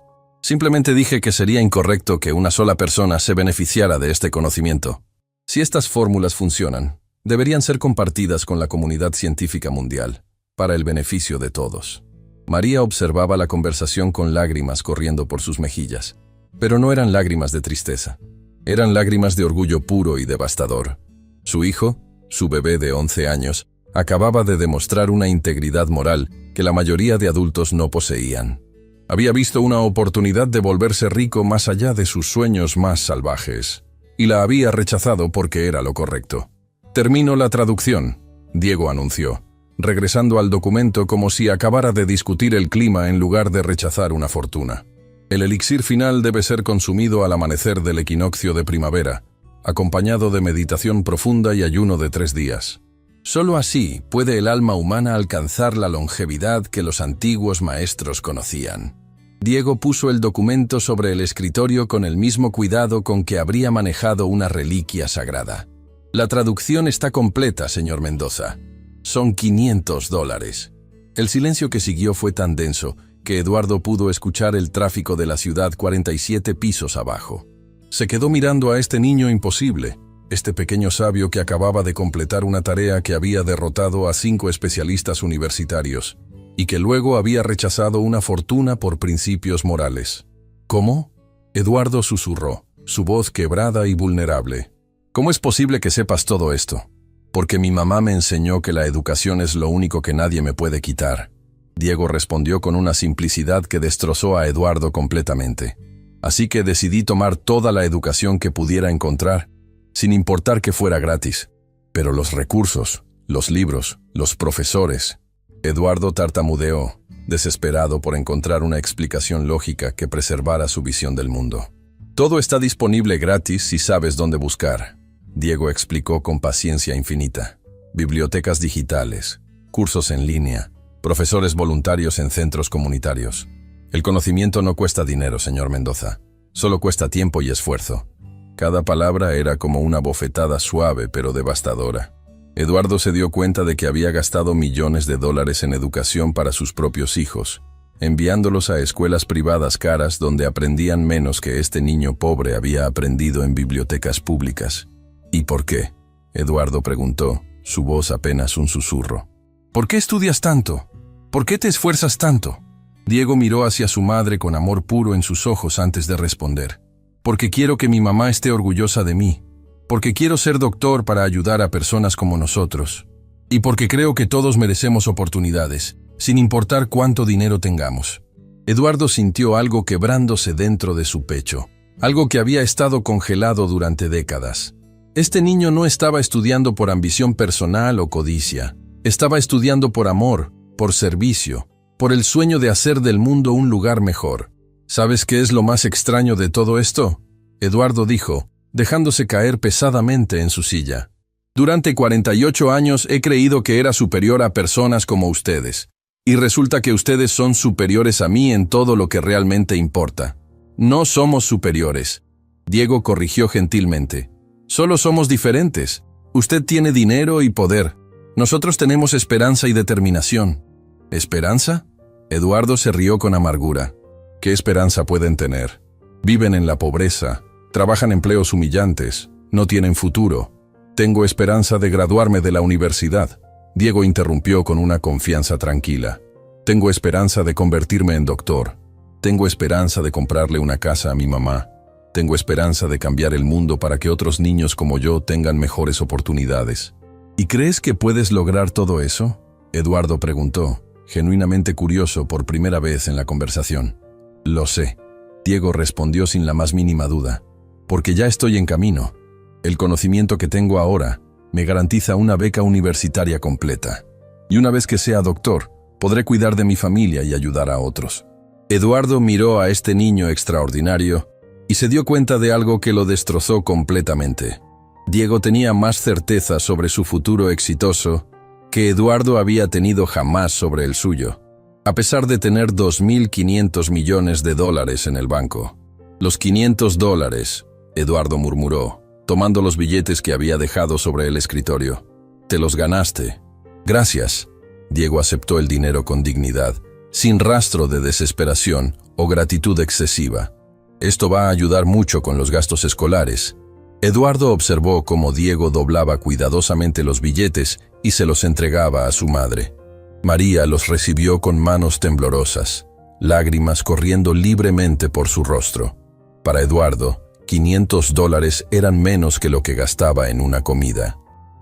Simplemente dije que sería incorrecto que una sola persona se beneficiara de este conocimiento. Si estas fórmulas funcionan, deberían ser compartidas con la comunidad científica mundial, para el beneficio de todos. María observaba la conversación con lágrimas corriendo por sus mejillas, pero no eran lágrimas de tristeza. Eran lágrimas de orgullo puro y devastador. Su hijo, su bebé de 11 años, acababa de demostrar una integridad moral que la mayoría de adultos no poseían. Había visto una oportunidad de volverse rico más allá de sus sueños más salvajes, y la había rechazado porque era lo correcto. «Termino la traducción», Diego anunció, regresando al documento como si acabara de discutir el clima en lugar de rechazar una fortuna. El elixir final debe ser consumido al amanecer del equinoccio de primavera, acompañado de meditación profunda y ayuno de 3 días. Solo así puede el alma humana alcanzar la longevidad que los antiguos maestros conocían. Diego puso el documento sobre el escritorio con el mismo cuidado con que habría manejado una reliquia sagrada. «La traducción está completa, señor Mendoza. Son $500. El silencio que siguió fue tan denso que Eduardo pudo escuchar el tráfico de la ciudad 47 pisos abajo. Se quedó mirando a este niño imposible, este pequeño sabio que acababa de completar una tarea que había derrotado a 5 especialistas universitarios y que luego había rechazado una fortuna por principios morales. «¿Cómo?», Eduardo susurró, su voz quebrada y vulnerable. «¿Cómo es posible que sepas todo esto?» «Porque mi mamá me enseñó que la educación es lo único que nadie me puede quitar», Diego respondió con una simplicidad que destrozó a Eduardo completamente. «Así que decidí tomar toda la educación que pudiera encontrar, sin importar que fuera gratis. Pero los recursos, los libros, los profesores...» Eduardo tartamudeó, desesperado por encontrar una explicación lógica que preservara su visión del mundo. «Todo está disponible gratis si sabes dónde buscar», Diego explicó con paciencia infinita. «Bibliotecas digitales, cursos en línea, profesores voluntarios en centros comunitarios. El conocimiento no cuesta dinero, señor Mendoza. Solo cuesta tiempo y esfuerzo». Cada palabra era como una bofetada suave pero devastadora. Eduardo se dio cuenta de que había gastado millones de dólares en educación para sus propios hijos, enviándolos a escuelas privadas caras donde aprendían menos que este niño pobre había aprendido en bibliotecas públicas. «¿Y por qué?», Eduardo preguntó, su voz apenas un susurro. «¿Por qué estudias tanto? ¿Por qué te esfuerzas tanto?». Diego miró hacia su madre con amor puro en sus ojos antes de responder. «Porque quiero que mi mamá esté orgullosa de mí. Porque quiero ser doctor para ayudar a personas como nosotros. Y porque creo que todos merecemos oportunidades, sin importar cuánto dinero tengamos». Eduardo sintió algo quebrándose dentro de su pecho, algo que había estado congelado durante décadas. Este niño no estaba estudiando por ambición personal o codicia. Estaba estudiando por amor, por servicio, por el sueño de hacer del mundo un lugar mejor. «¿Sabes qué es lo más extraño de todo esto?», Eduardo dijo, dejándose caer pesadamente en su silla. «Durante 48 años he creído que era superior a personas como ustedes, y resulta que ustedes son superiores a mí en todo lo que realmente importa». «No somos superiores», Diego corrigió gentilmente. «Solo somos diferentes. Usted tiene dinero y poder. Nosotros tenemos esperanza y determinación». «¿Esperanza?», Eduardo se rió con amargura. «¿Qué esperanza pueden tener? Viven en la pobreza, trabajan empleos humillantes, no tienen futuro. Tengo esperanza de graduarme de la universidad», Diego interrumpió con una confianza tranquila. «Tengo esperanza de convertirme en doctor. Tengo esperanza de comprarle una casa a mi mamá. Tengo esperanza de cambiar el mundo para que otros niños como yo tengan mejores oportunidades». «¿Y crees que puedes lograr todo eso?», Eduardo preguntó, genuinamente curioso por primera vez en la conversación. «Lo sé», Diego respondió sin la más mínima duda, «porque ya estoy en camino. El conocimiento que tengo ahora me garantiza una beca universitaria completa. Y una vez que sea doctor, podré cuidar de mi familia y ayudar a otros». Eduardo miró a este niño extraordinario y se dio cuenta de algo que lo destrozó completamente. Diego tenía más certeza sobre su futuro exitoso que Eduardo había tenido jamás sobre el suyo, a pesar de tener $2.500 millones en el banco. «Los $500», Eduardo murmuró, tomando los billetes que había dejado sobre el escritorio. «Te los ganaste». «Gracias». Diego aceptó el dinero con dignidad, sin rastro de desesperación o gratitud excesiva. «Esto va a ayudar mucho con los gastos escolares». Eduardo observó cómo Diego doblaba cuidadosamente los billetes y se los entregaba a su madre. María los recibió con manos temblorosas, lágrimas corriendo libremente por su rostro. Para Eduardo, $500 eran menos que lo que gastaba en una comida.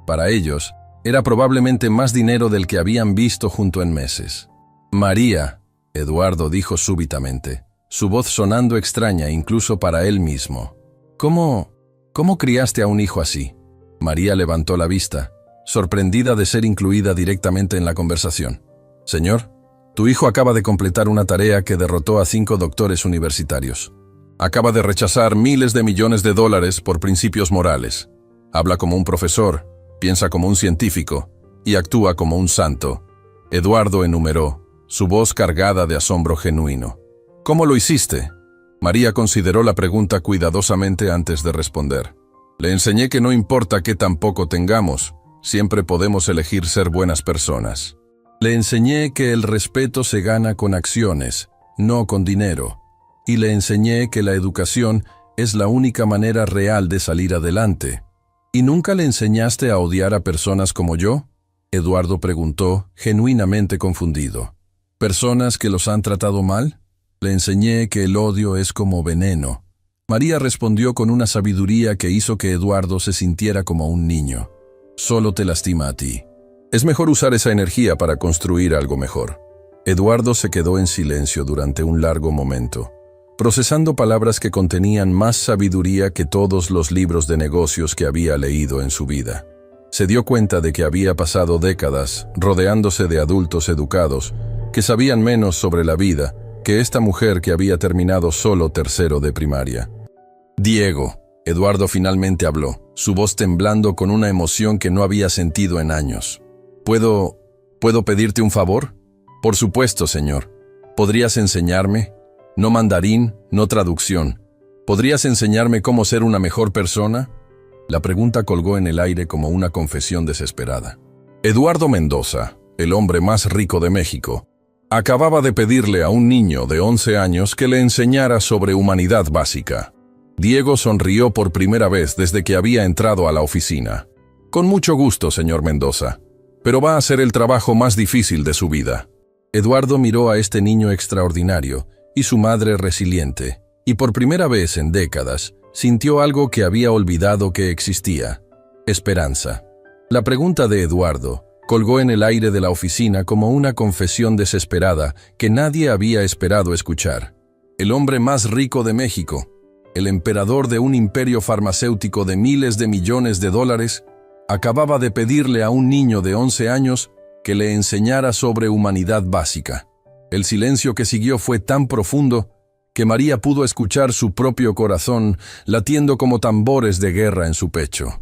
Para ellos, era probablemente más dinero del que habían visto junto en meses. «María», Eduardo dijo súbitamente, su voz sonando extraña incluso para él mismo. ¿Cómo criaste a un hijo así?» María levantó la vista, sorprendida de ser incluida directamente en la conversación. «Señor, tu hijo acaba de completar una tarea que derrotó a 5 doctores universitarios. Acaba de rechazar miles de millones de dólares por principios morales. Habla como un profesor, piensa como un científico y actúa como un santo». Eduardo enumeró, su voz cargada de asombro genuino. «¿Cómo lo hiciste?» María consideró la pregunta cuidadosamente antes de responder. «Le enseñé que no importa qué tan poco tengamos, siempre podemos elegir ser buenas personas. Le enseñé que el respeto se gana con acciones, no con dinero. Y le enseñé que la educación es la única manera real de salir adelante». «¿Y nunca le enseñaste a odiar a personas como yo?», Eduardo preguntó, genuinamente confundido. «¿Personas que los han tratado mal? Le enseñé que el odio es como veneno». María respondió con una sabiduría que hizo que Eduardo se sintiera como un niño. «Solo te lastima a ti. Es mejor usar esa energía para construir algo mejor». Eduardo se quedó en silencio durante un largo momento, procesando palabras que contenían más sabiduría que todos los libros de negocios que había leído en su vida. Se dio cuenta de que había pasado décadas rodeándose de adultos educados que sabían menos sobre la vida que esta mujer que había terminado solo tercero de primaria. «Diego», Eduardo finalmente habló, su voz temblando con una emoción que no había sentido en años. ¿Puedo pedirte un favor?» «Por supuesto, señor. ¿Podrías enseñarme? No mandarín, no traducción. ¿Podrías enseñarme cómo ser una mejor persona?» La pregunta colgó en el aire como una confesión desesperada. Eduardo Mendoza, el hombre más rico de México, acababa de pedirle a un niño de 11 años que le enseñara sobre humanidad básica. Diego sonrió por primera vez desde que había entrado a la oficina. «Con mucho gusto, señor Mendoza, pero va a ser el trabajo más difícil de su vida». Eduardo miró a este niño extraordinario y su madre resiliente, y por primera vez en décadas sintió algo que había olvidado que existía: esperanza. La pregunta de Eduardo colgó en el aire de la oficina como una confesión desesperada que nadie había esperado escuchar. El hombre más rico de México, el emperador de un imperio farmacéutico de miles de millones de dólares, acababa de pedirle a un niño de 11 años que le enseñara sobre humanidad básica. El silencio que siguió fue tan profundo que María pudo escuchar su propio corazón latiendo como tambores de guerra en su pecho.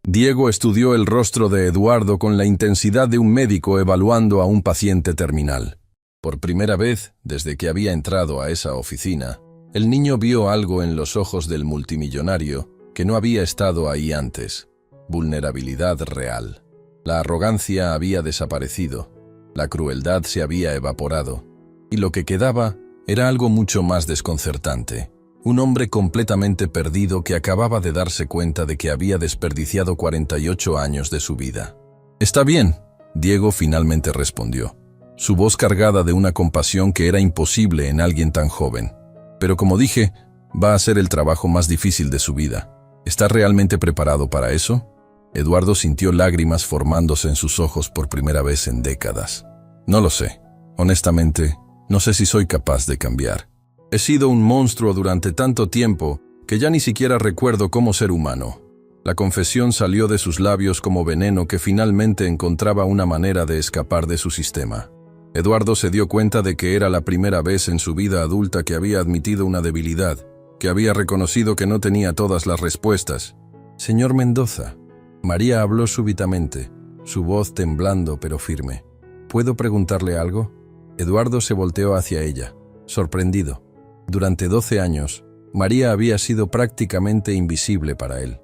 Diego estudió el rostro de Eduardo con la intensidad de un médico evaluando a un paciente terminal. Por primera vez, desde que había entrado a esa oficina, el niño vio algo en los ojos del multimillonario que no había estado ahí antes: vulnerabilidad real. La arrogancia había desaparecido, la crueldad se había evaporado, y lo que quedaba era algo mucho más desconcertante. Un hombre completamente perdido que acababa de darse cuenta de que había desperdiciado 48 años de su vida. «Está bien», Diego finalmente respondió, su voz cargada de una compasión que era imposible en alguien tan joven. «Pero como dije, va a ser el trabajo más difícil de su vida. ¿Está realmente preparado para eso?» Eduardo sintió lágrimas formándose en sus ojos por primera vez en décadas. «No lo sé. Honestamente, no sé si soy capaz de cambiar. He sido un monstruo durante tanto tiempo que ya ni siquiera recuerdo cómo ser humano». La confesión salió de sus labios como veneno que finalmente encontraba una manera de escapar de su sistema. Eduardo se dio cuenta de que era la primera vez en su vida adulta que había admitido una debilidad, que había reconocido que no tenía todas las respuestas. «Señor Mendoza», María habló súbitamente, su voz temblando pero firme. «¿Puedo preguntarle algo?» Eduardo se volteó hacia ella, sorprendido. Durante 12 años, María había sido prácticamente invisible para él.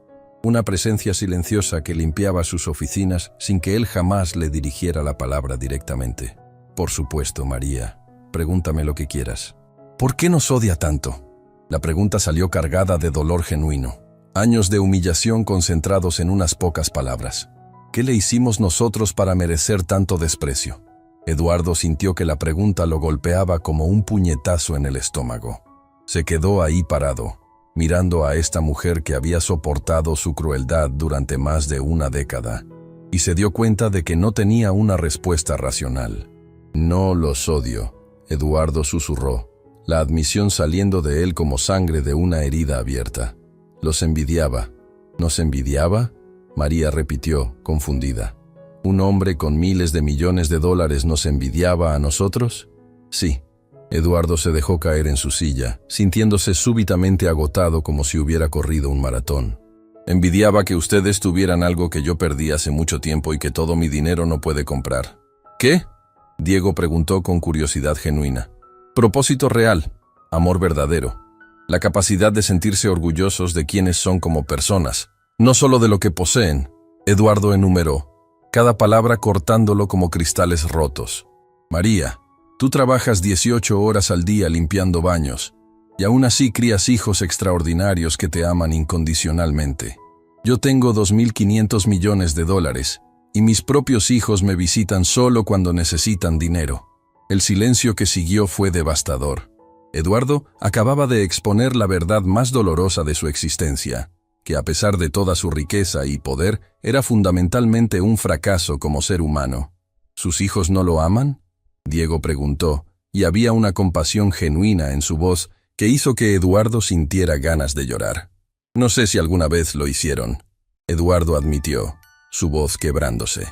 una presencia silenciosa que limpiaba sus oficinas sin que él jamás le dirigiera la palabra directamente. Por supuesto, María, pregúntame lo que quieras. ¿Por qué nos odia tanto? La pregunta salió cargada de dolor genuino. Años de humillación concentrados en unas pocas palabras. ¿Qué le hicimos nosotros para merecer tanto desprecio? Eduardo sintió que la pregunta lo golpeaba como un puñetazo en el estómago. Se quedó ahí parado, mirando a esta mujer que había soportado su crueldad durante más de una década, y se dio cuenta de que no tenía una respuesta racional. No los odio, Eduardo susurró, la admisión saliendo de él como sangre de una herida abierta. Los envidiaba. ¿Nos envidiaba? María repitió, confundida. ¿Un hombre con miles de millones de dólares nos envidiaba a nosotros? Sí. Eduardo se dejó caer en su silla, sintiéndose súbitamente agotado como si hubiera corrido un maratón. Envidiaba que ustedes tuvieran algo que yo perdí hace mucho tiempo y que todo mi dinero no puede comprar. ¿Qué? Diego preguntó con curiosidad genuina. Propósito real, amor verdadero, la capacidad de sentirse orgullosos de quienes son como personas, no solo de lo que poseen. Eduardo enumeró, cada palabra cortándolo como cristales rotos. María, tú trabajas 18 horas al día limpiando baños, y aún así crías hijos extraordinarios que te aman incondicionalmente. Yo tengo 2.500 millones de dólares, y mis propios hijos me visitan solo cuando necesitan dinero. El silencio que siguió fue devastador. Eduardo acababa de exponer la verdad más dolorosa de su existencia, que a pesar de toda su riqueza y poder, era fundamentalmente un fracaso como ser humano. ¿Sus hijos no lo aman?, Diego preguntó, y había una compasión genuina en su voz que hizo que Eduardo sintiera ganas de llorar. No sé si alguna vez lo hicieron, Eduardo admitió, su voz quebrándose.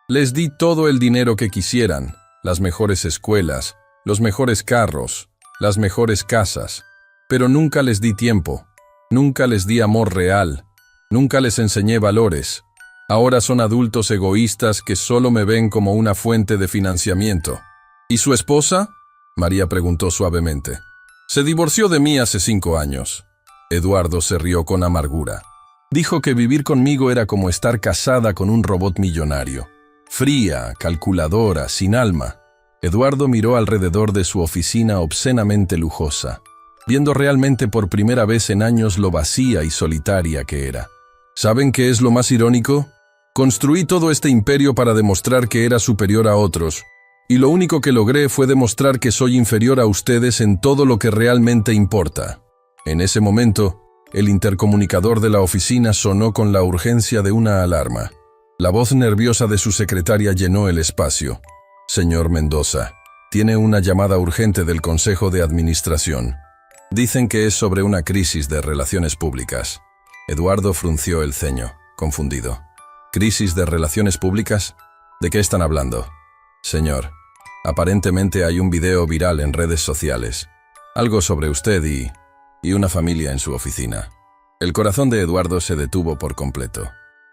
Les di todo el dinero que quisieran, las mejores escuelas, los mejores carros, las mejores casas, pero nunca les di tiempo, nunca les di amor real, nunca les enseñé valores. Ahora son adultos egoístas que solo me ven como una fuente de financiamiento. ¿Y su esposa?, María preguntó suavemente. Se divorció de mí hace 5 años. Eduardo se rió con amargura. Dijo que vivir conmigo era como estar casada con un robot millonario. Fría, calculadora, sin alma. Eduardo miró alrededor de su oficina obscenamente lujosa, viendo realmente por primera vez en años lo vacía y solitaria que era. ¿Saben qué es lo más irónico? Construí todo este imperio para demostrar que era superior a otros, y lo único que logré fue demostrar que soy inferior a ustedes en todo lo que realmente importa. En ese momento, el intercomunicador de la oficina sonó con la urgencia de una alarma. La voz nerviosa de su secretaria llenó el espacio. Señor Mendoza, tiene una llamada urgente del Consejo de Administración. Dicen que es sobre una crisis de relaciones públicas. Eduardo frunció el ceño, confundido. ¿Crisis de relaciones públicas? ¿De qué están hablando? Señor, aparentemente hay un video viral en redes sociales. Algo sobre usted y una familia en su oficina. El corazón de Eduardo se detuvo por completo.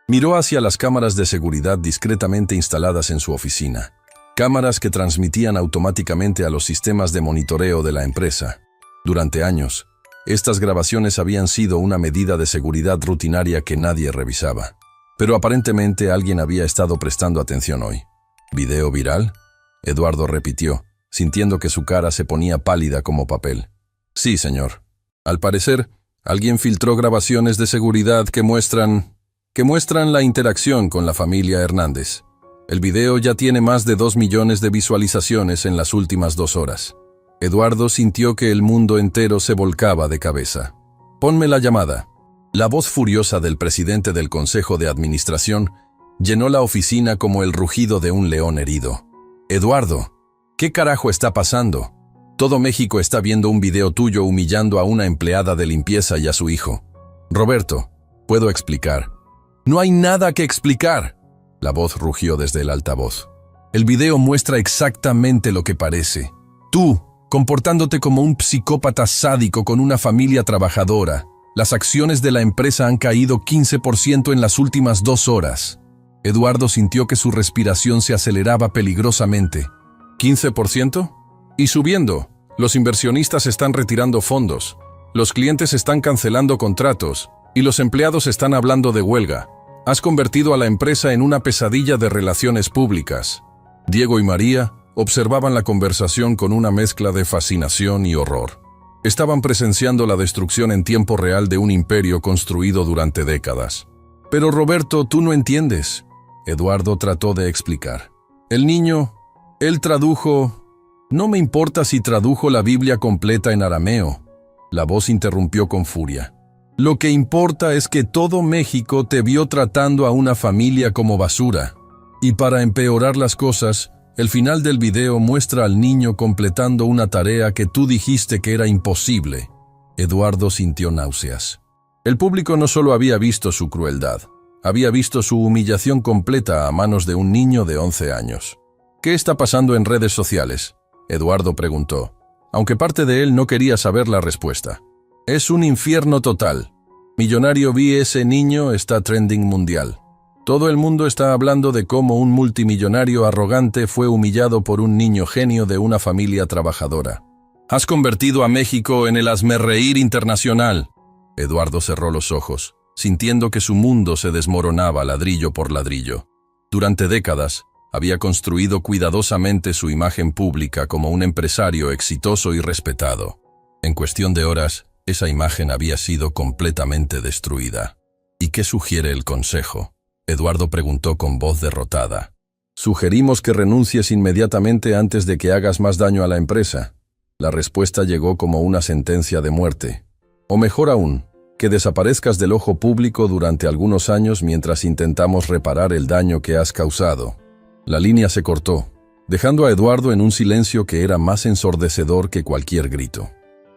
Miró hacia las cámaras de seguridad discretamente instaladas en su oficina. Cámaras que transmitían automáticamente a los sistemas de monitoreo de la empresa. Durante años, estas grabaciones habían sido una medida de seguridad rutinaria que nadie revisaba. Pero aparentemente alguien había estado prestando atención hoy. ¿Video viral?, Eduardo repitió, sintiendo que su cara se ponía pálida como papel. Sí, señor. Al parecer, alguien filtró grabaciones de seguridad que muestran la interacción con la familia Hernández. El video ya tiene más de 2 millones de visualizaciones en las últimas 2 horas. Eduardo sintió que el mundo entero se volcaba de cabeza. Ponme la llamada. La voz furiosa del presidente del Consejo de Administración llenó la oficina como el rugido de un león herido. Eduardo, ¿qué carajo está pasando? Todo México está viendo un video tuyo humillando a una empleada de limpieza y a su hijo. Roberto, puedo explicar. No hay nada que explicar. La voz rugió desde el altavoz. El video muestra exactamente lo que parece. Tú, comportándote como un psicópata sádico con una familia trabajadora. Las acciones de la empresa han caído 15% en las últimas 2 horas. Eduardo sintió que su respiración se aceleraba peligrosamente. ¿15%? Y subiendo. Los inversionistas están retirando fondos. Los clientes están cancelando contratos. Y los empleados están hablando de huelga. Has convertido a la empresa en una pesadilla de relaciones públicas. Diego y María observaban la conversación con una mezcla de fascinación y horror. Estaban presenciando la destrucción en tiempo real de un imperio construido durante décadas. Pero Roberto, tú no entiendes. Eduardo trató de explicar. El niño, él tradujo... No me importa si tradujo la Biblia completa en arameo. La voz interrumpió con furia. Lo que importa es que todo México te vio tratando a una familia como basura. Y para empeorar las cosas, el final del video muestra al niño completando una tarea que tú dijiste que era imposible. Eduardo sintió náuseas. El público no solo había visto su crueldad, había visto su humillación completa a manos de un niño de 11 años. ¿Qué está pasando en redes sociales?, Eduardo preguntó, aunque parte de él no quería saber la respuesta. Es un infierno total. Millonario vi ese niño está trending mundial. Todo el mundo está hablando de cómo un multimillonario arrogante fue humillado por un niño genio de una familia trabajadora. Has convertido a México en el hazmerreír internacional. Eduardo cerró los ojos, sintiendo que su mundo se desmoronaba ladrillo por ladrillo. Durante décadas, había construido cuidadosamente su imagen pública como un empresario exitoso y respetado. En cuestión de horas, esa imagen había sido completamente destruida. ¿Y qué sugiere el consejo?, Eduardo preguntó con voz derrotada. Sugerimos que renuncies inmediatamente antes de que hagas más daño a la empresa. La respuesta llegó como una sentencia de muerte. O mejor aún, que desaparezcas del ojo público durante algunos años mientras intentamos reparar el daño que has causado. La línea se cortó, dejando a Eduardo en un silencio que era más ensordecedor que cualquier grito.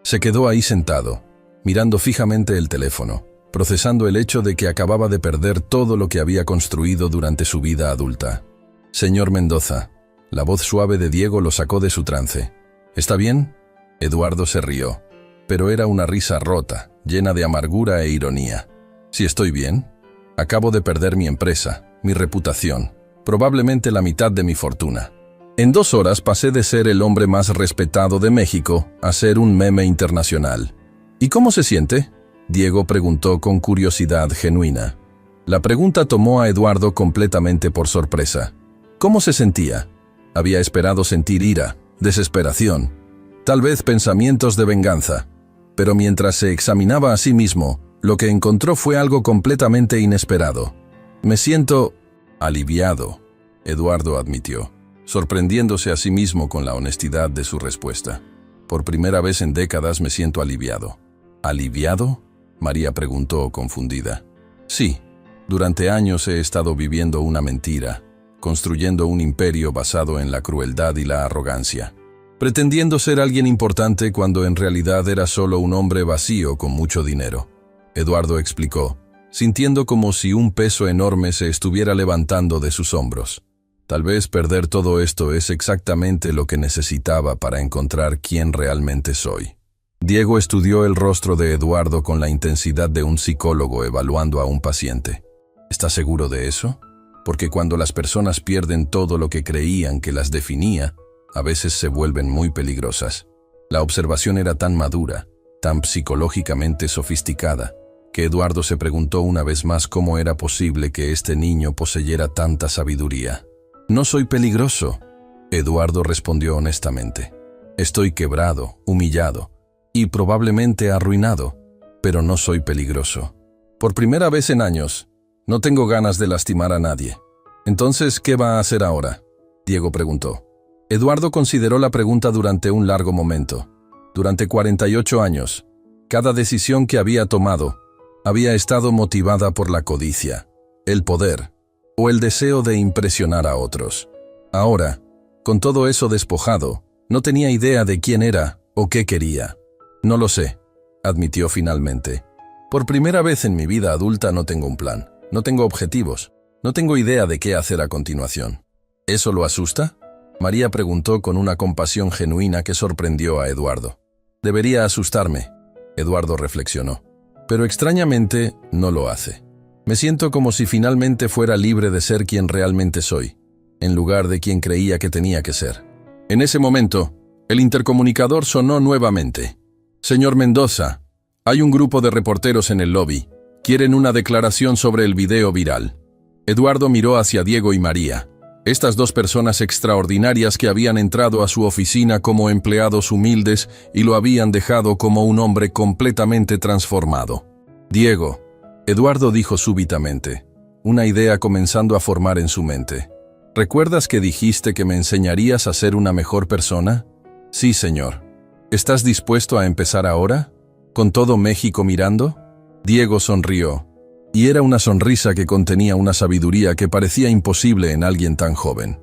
Se quedó ahí sentado, mirando fijamente el teléfono, procesando el hecho de que acababa de perder todo lo que había construido durante su vida adulta. Señor Mendoza, la voz suave de Diego lo sacó de su trance. ¿Está bien? Eduardo se rió, pero era una risa rota, llena de amargura e ironía. Sí, estoy bien. Acabo de perder mi empresa, mi reputación, probablemente la mitad de mi fortuna. En 2 horas pasé de ser el hombre más respetado de México a ser un meme internacional. ¿Y cómo se siente?, Diego preguntó con curiosidad genuina. La pregunta tomó a Eduardo completamente por sorpresa. ¿Cómo se sentía? Había esperado sentir ira, desesperación, tal vez pensamientos de venganza. Pero mientras se examinaba a sí mismo, lo que encontró fue algo completamente inesperado. Me siento aliviado, Eduardo admitió, sorprendiéndose a sí mismo con la honestidad de su respuesta. Por primera vez en décadas me siento aliviado. ¿Aliviado?, María preguntó confundida. Sí, durante años he estado viviendo una mentira, construyendo un imperio basado en la crueldad y la arrogancia, pretendiendo ser alguien importante cuando en realidad era solo un hombre vacío con mucho dinero. Eduardo explicó, sintiendo como si un peso enorme se estuviera levantando de sus hombros. Tal vez perder todo esto es exactamente lo que necesitaba para encontrar quién realmente soy. Diego estudió el rostro de Eduardo con la intensidad de un psicólogo evaluando a un paciente. ¿Estás seguro de eso? Porque cuando las personas pierden todo lo que creían que las definía, a veces se vuelven muy peligrosas. La observación era tan madura, tan psicológicamente sofisticada, que Eduardo se preguntó una vez más cómo era posible que este niño poseyera tanta sabiduría. No soy peligroso, Eduardo respondió honestamente. Estoy quebrado, humillado y probablemente arruinado, pero no soy peligroso. Por primera vez en años, no tengo ganas de lastimar a nadie. Entonces, ¿qué va a hacer ahora?, Diego preguntó. Eduardo consideró la pregunta durante un largo momento. Durante 48 años, cada decisión que había tomado había estado motivada por la codicia, el poder o el deseo de impresionar a otros. Ahora, con todo eso despojado, no tenía idea de quién era o qué quería. No lo sé, admitió finalmente. Por primera vez en mi vida adulta no tengo un plan, no tengo objetivos, no tengo idea de qué hacer a continuación. ¿Eso lo asusta?, María preguntó con una compasión genuina que sorprendió a Eduardo. Debería asustarme, Eduardo reflexionó. Pero extrañamente no lo hace. Me siento como si finalmente fuera libre de ser quien realmente soy, en lugar de quien creía que tenía que ser. En ese momento, el intercomunicador sonó nuevamente. Señor Mendoza, hay un grupo de reporteros en el lobby. Quieren una declaración sobre el video viral. Eduardo miró hacia Diego y María, estas dos personas extraordinarias que habían entrado a su oficina como empleados humildes y lo habían dejado como un hombre completamente transformado. Diego, Eduardo dijo súbitamente, una idea comenzando a formar en su mente. ¿Recuerdas que dijiste que me enseñarías a ser una mejor persona? Sí, señor. ¿Estás dispuesto a empezar ahora? ¿Con todo México mirando? Diego sonrió, y era una sonrisa que contenía una sabiduría que parecía imposible en alguien tan joven.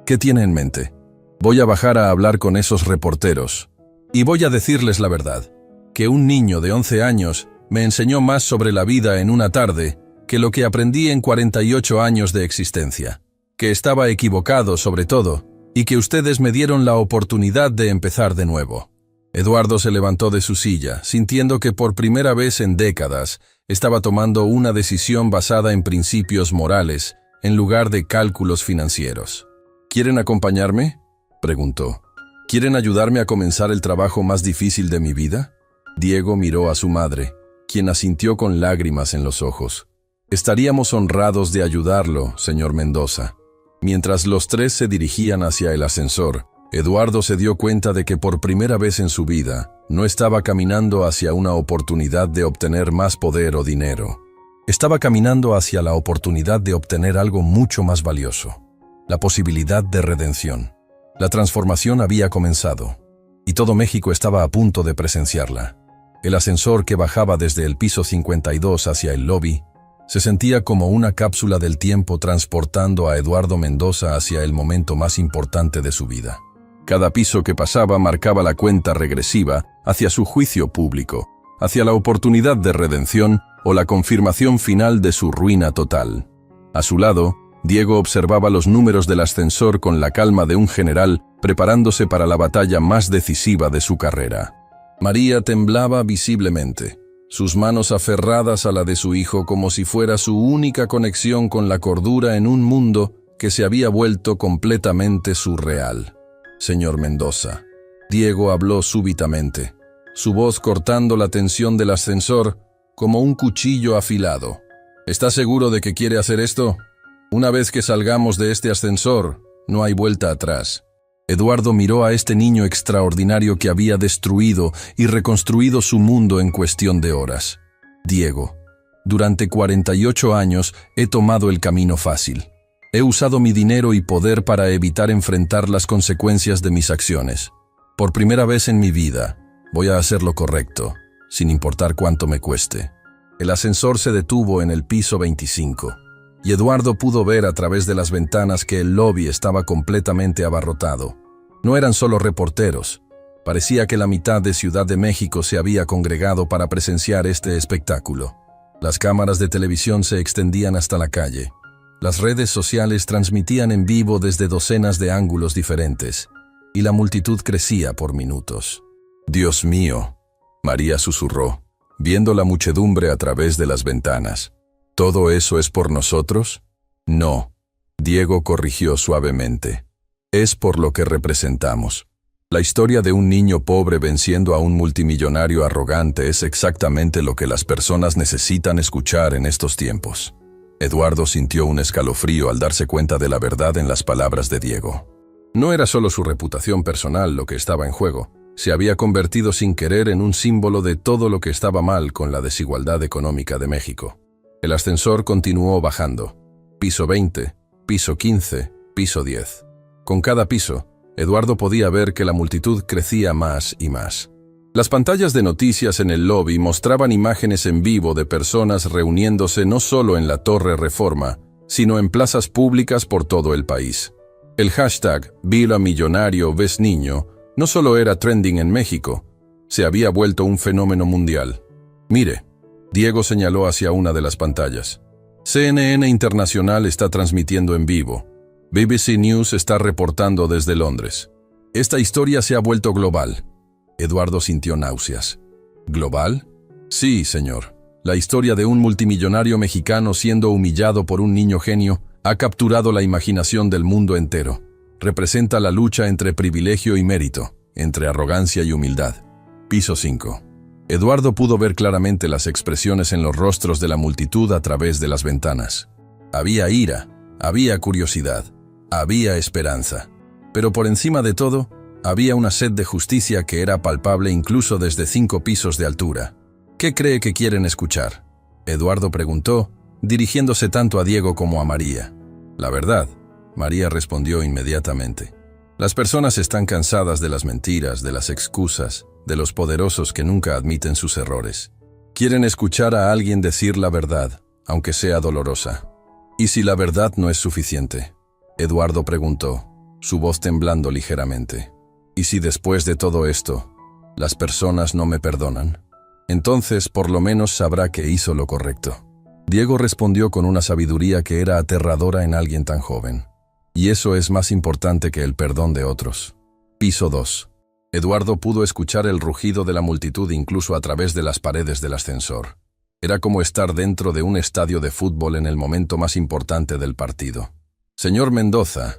¿Qué tiene en mente? Voy a bajar a hablar con esos reporteros, y voy a decirles la verdad, que un niño de 11 años me enseñó más sobre la vida en una tarde que lo que aprendí en 48 años de existencia, que estaba equivocado sobre todo, y que ustedes me dieron la oportunidad de empezar de nuevo. Eduardo se levantó de su silla, sintiendo que por primera vez en décadas estaba tomando una decisión basada en principios morales, en lugar de cálculos financieros. ¿Quieren acompañarme?, preguntó. ¿Quieren ayudarme a comenzar el trabajo más difícil de mi vida? Diego miró a su madre, quien asintió con lágrimas en los ojos. Estaríamos honrados de ayudarlo, señor Mendoza. Mientras los tres se dirigían hacia el ascensor, Eduardo se dio cuenta de que por primera vez en su vida no estaba caminando hacia una oportunidad de obtener más poder o dinero. Estaba caminando hacia la oportunidad de obtener algo mucho más valioso, la posibilidad de redención. La transformación había comenzado, y todo México estaba a punto de presenciarla. El ascensor que bajaba desde el piso 52 hacia el lobby se sentía como una cápsula del tiempo transportando a Eduardo Mendoza hacia el momento más importante de su vida. Cada piso que pasaba marcaba la cuenta regresiva hacia su juicio público, hacia la oportunidad de redención o la confirmación final de su ruina total. A su lado, Diego observaba los números del ascensor con la calma de un general preparándose para la batalla más decisiva de su carrera. María temblaba visiblemente, sus manos aferradas a la de su hijo como si fuera su única conexión con la cordura en un mundo que se había vuelto completamente surreal. Señor Mendoza. Diego habló súbitamente, su voz cortando la tensión del ascensor como un cuchillo afilado. ¿Está seguro de que quiere hacer esto? Una vez que salgamos de este ascensor, no hay vuelta atrás. Eduardo miró a este niño extraordinario que había destruido y reconstruido su mundo en cuestión de horas. Diego, durante 48 años he tomado el camino fácil. He usado mi dinero y poder para evitar enfrentar las consecuencias de mis acciones. Por primera vez en mi vida, voy a hacer lo correcto, sin importar cuánto me cueste. El ascensor se detuvo en el piso 25, y Eduardo pudo ver a través de las ventanas que el lobby estaba completamente abarrotado. No eran solo reporteros. Parecía que la mitad de Ciudad de México se había congregado para presenciar este espectáculo. Las cámaras de televisión se extendían hasta la calle. Las redes sociales transmitían en vivo desde docenas de ángulos diferentes, y la multitud crecía por minutos. «Dios mío», María susurró, viendo la muchedumbre a través de las ventanas. ¿Todo eso es por nosotros? No, Diego corrigió suavemente. Es por lo que representamos. La historia de un niño pobre venciendo a un multimillonario arrogante es exactamente lo que las personas necesitan escuchar en estos tiempos. Eduardo sintió un escalofrío al darse cuenta de la verdad en las palabras de Diego. No era solo su reputación personal lo que estaba en juego. Se había convertido sin querer en un símbolo de todo lo que estaba mal con la desigualdad económica de México. El ascensor continuó bajando. Piso 20, piso 15, piso 10. Con cada piso, Eduardo podía ver que la multitud crecía más y más. Las pantallas de noticias en el lobby mostraban imágenes en vivo de personas reuniéndose no solo en la Torre Reforma, sino en plazas públicas por todo el país. El hashtag Vila Millonario ves niño no solo era trending en México, se había vuelto un fenómeno mundial. Mire, Diego señaló hacia una de las pantallas. CNN Internacional está transmitiendo en vivo. BBC News está reportando desde Londres. Esta historia se ha vuelto global. Eduardo sintió náuseas. ¿Global? Sí, señor. La historia de un multimillonario mexicano siendo humillado por un niño genio ha capturado la imaginación del mundo entero. Representa la lucha entre privilegio y mérito, entre arrogancia y humildad. Piso 5. Eduardo pudo ver claramente las expresiones en los rostros de la multitud a través de las ventanas. Había ira, había curiosidad, había esperanza. Pero por encima de todo, había una sed de justicia que era palpable incluso desde 5 pisos de altura. ¿Qué cree que quieren escuchar?, Eduardo preguntó, dirigiéndose tanto a Diego como a María. La verdad, María respondió inmediatamente. Las personas están cansadas de las mentiras, de las excusas, de los poderosos que nunca admiten sus errores. Quieren escuchar a alguien decir la verdad, aunque sea dolorosa. ¿Y si la verdad no es suficiente?, Eduardo preguntó, su voz temblando ligeramente. ¿Y si después de todo esto, las personas no me perdonan? Entonces, por lo menos sabrá que hizo lo correcto. Diego respondió con una sabiduría que era aterradora en alguien tan joven. Y eso es más importante que el perdón de otros. Piso 2. Eduardo pudo escuchar el rugido de la multitud incluso a través de las paredes del ascensor. Era como estar dentro de un estadio de fútbol en el momento más importante del partido. «Señor Mendoza»,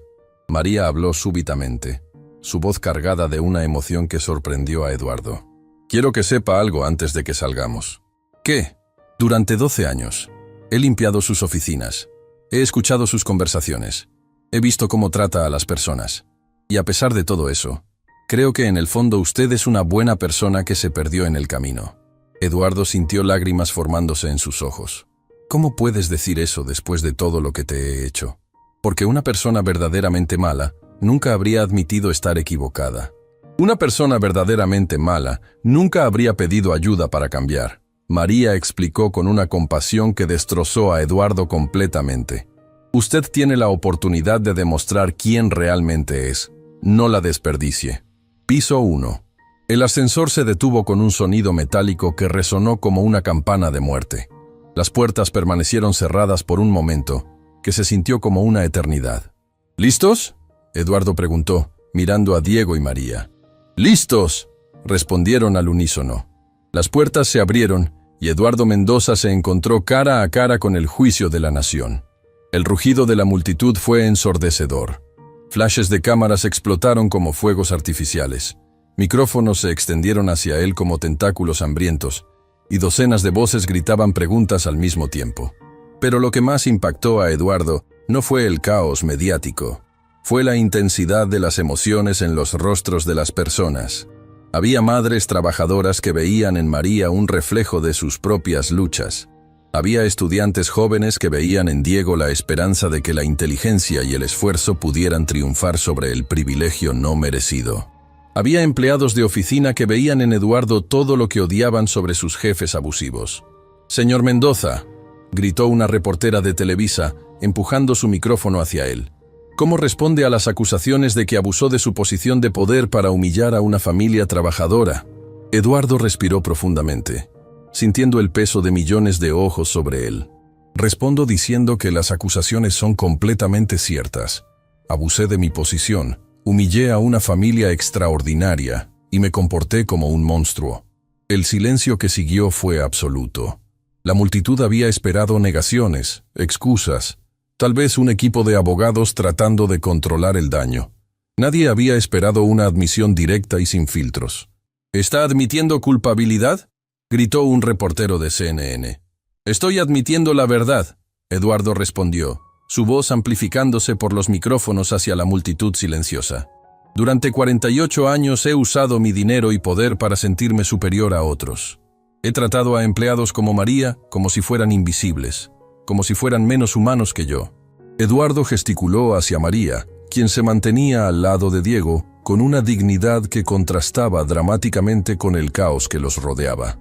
María habló súbitamente, su voz cargada de una emoción que sorprendió a Eduardo. «Quiero que sepa algo antes de que salgamos». «¿Qué?». «Durante 12 años, he limpiado sus oficinas, he escuchado sus conversaciones, he visto cómo trata a las personas. Y a pesar de todo eso, creo que en el fondo usted es una buena persona que se perdió en el camino». Eduardo sintió lágrimas formándose en sus ojos. «¿Cómo puedes decir eso después de todo lo que te he hecho? Porque una persona verdaderamente mala nunca habría admitido estar equivocada. Una persona verdaderamente mala nunca habría pedido ayuda para cambiar». María explicó con una compasión que destrozó a Eduardo completamente. «Usted tiene la oportunidad de demostrar quién realmente es. No la desperdicie». Piso 1. El ascensor se detuvo con un sonido metálico que resonó como una campana de muerte. Las puertas permanecieron cerradas por un momento, que se sintió como una eternidad. «¿Listos?», Eduardo preguntó, mirando a Diego y María. «¡Listos!», respondieron al unísono. Las puertas se abrieron y Eduardo Mendoza se encontró cara a cara con el juicio de la nación. El rugido de la multitud fue ensordecedor. Flashes de cámaras explotaron como fuegos artificiales. Micrófonos se extendieron hacia él como tentáculos hambrientos, y docenas de voces gritaban preguntas al mismo tiempo. Pero lo que más impactó a Eduardo no fue el caos mediático, fue la intensidad de las emociones en los rostros de las personas. Había madres trabajadoras que veían en María un reflejo de sus propias luchas. Había estudiantes jóvenes que veían en Diego la esperanza de que la inteligencia y el esfuerzo pudieran triunfar sobre el privilegio no merecido. Había empleados de oficina que veían en Eduardo todo lo que odiaban sobre sus jefes abusivos. «Señor Mendoza», gritó una reportera de Televisa, empujando su micrófono hacia él. «¿Cómo responde a las acusaciones de que abusó de su posición de poder para humillar a una familia trabajadora?» Eduardo respiró profundamente, sintiendo el peso de millones de ojos sobre él. «Respondo diciendo que las acusaciones son completamente ciertas. Abusé de mi posición, humillé a una familia extraordinaria y me comporté como un monstruo». El silencio que siguió fue absoluto. La multitud había esperado negaciones, excusas, tal vez un equipo de abogados tratando de controlar el daño. Nadie había esperado una admisión directa y sin filtros. «¿Está admitiendo culpabilidad?», gritó un reportero de CNN. «Estoy admitiendo la verdad», Eduardo respondió, su voz amplificándose por los micrófonos hacia la multitud silenciosa. «Durante 48 años he usado mi dinero y poder para sentirme superior a otros. He tratado a empleados como María como si fueran invisibles, como si fueran menos humanos que yo». Eduardo gesticuló hacia María, quien se mantenía al lado de Diego, con una dignidad que contrastaba dramáticamente con el caos que los rodeaba.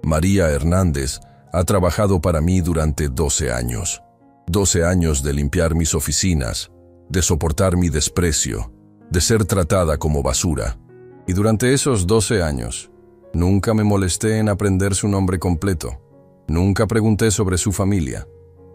«María Hernández ha trabajado para mí durante 12 años. 12 años de limpiar mis oficinas, de soportar mi desprecio, de ser tratada como basura. Y durante esos 12 años, nunca me molesté en aprender su nombre completo. Nunca pregunté sobre su familia.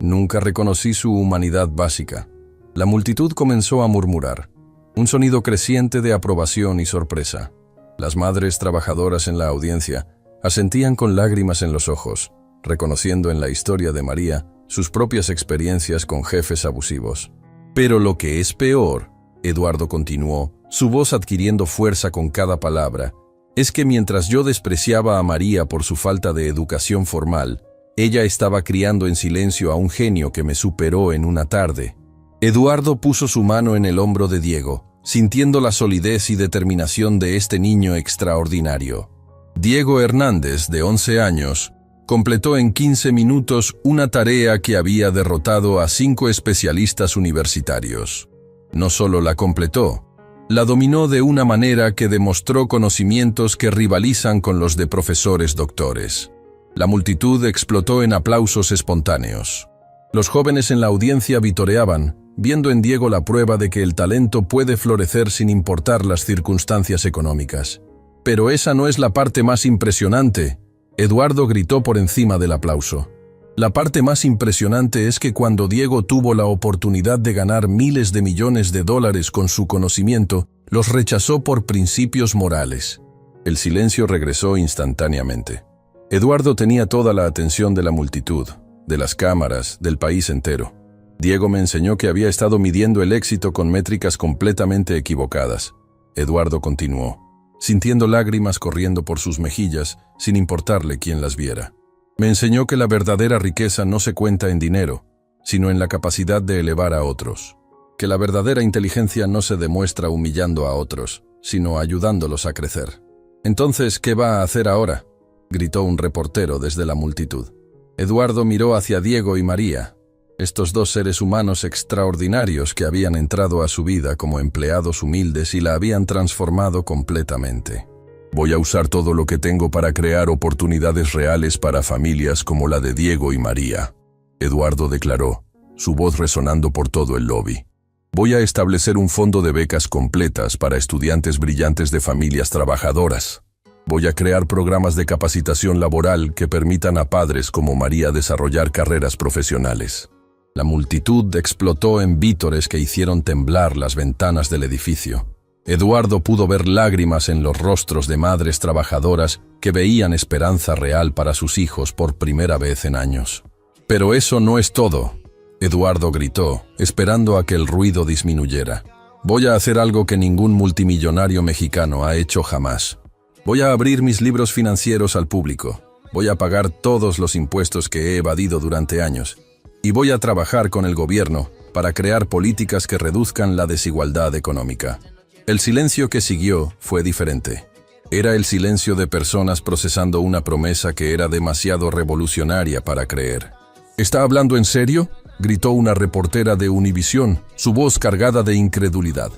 Nunca reconocí su humanidad básica». La multitud comenzó a murmurar, un sonido creciente de aprobación y sorpresa. Las madres trabajadoras en la audiencia asentían con lágrimas en los ojos, reconociendo en la historia de María sus propias experiencias con jefes abusivos. «Pero lo que es peor», Eduardo continuó, su voz adquiriendo fuerza con cada palabra, Es que mientras yo despreciaba a María por su falta de educación formal, ella estaba criando en silencio a un genio que me superó en una tarde. Eduardo puso su mano en el hombro de Diego, sintiendo la solidez y determinación de este niño extraordinario. Diego Hernández, de 11 años, completó en 15 minutos una tarea que había derrotado a 5 especialistas universitarios. No solo la completó, la dominó de una manera que demostró conocimientos que rivalizan con los de profesores doctores. La multitud explotó en aplausos espontáneos. Los jóvenes en la audiencia vitoreaban, viendo en Diego la prueba de que el talento puede florecer sin importar las circunstancias económicas. Pero esa no es la parte más impresionante, Eduardo gritó por encima del aplauso. La parte más impresionante es que cuando Diego tuvo la oportunidad de ganar miles de millones de dólares con su conocimiento, los rechazó por principios morales. El silencio regresó instantáneamente. Eduardo tenía toda la atención de la multitud, de las cámaras, del país entero. Diego me enseñó que había estado midiendo el éxito con métricas completamente equivocadas. Eduardo continuó, sintiendo lágrimas corriendo por sus mejillas, sin importarle quién las viera. Me enseñó que la verdadera riqueza no se cuenta en dinero, sino en la capacidad de elevar a otros. Que la verdadera inteligencia no se demuestra humillando a otros, sino ayudándolos a crecer. «Entonces, ¿qué va a hacer ahora?», gritó un reportero desde la multitud. Eduardo miró hacia Diego y María, estos 2 seres humanos extraordinarios que habían entrado a su vida como empleados humildes y la habían transformado completamente. «Voy a usar todo lo que tengo para crear oportunidades reales para familias como la de Diego y María», Eduardo declaró, su voz resonando por todo el lobby. «Voy a establecer un fondo de becas completas para estudiantes brillantes de familias trabajadoras. Voy a crear programas de capacitación laboral que permitan a padres como María desarrollar carreras profesionales». La multitud explotó en vítores que hicieron temblar las ventanas del edificio. Eduardo pudo ver lágrimas en los rostros de madres trabajadoras que veían esperanza real para sus hijos por primera vez en años. «Pero eso no es todo», Eduardo gritó, esperando a que el ruido disminuyera. «Voy a hacer algo que ningún multimillonario mexicano ha hecho jamás. Voy a abrir mis libros financieros al público. Voy a pagar todos los impuestos que he evadido durante años. Y voy a trabajar con el gobierno para crear políticas que reduzcan la desigualdad económica». El silencio que siguió fue diferente. Era el silencio de personas procesando una promesa que era demasiado revolucionaria para creer. «¿Está hablando en serio?», gritó una reportera de Univisión, su voz cargada de incredulidad.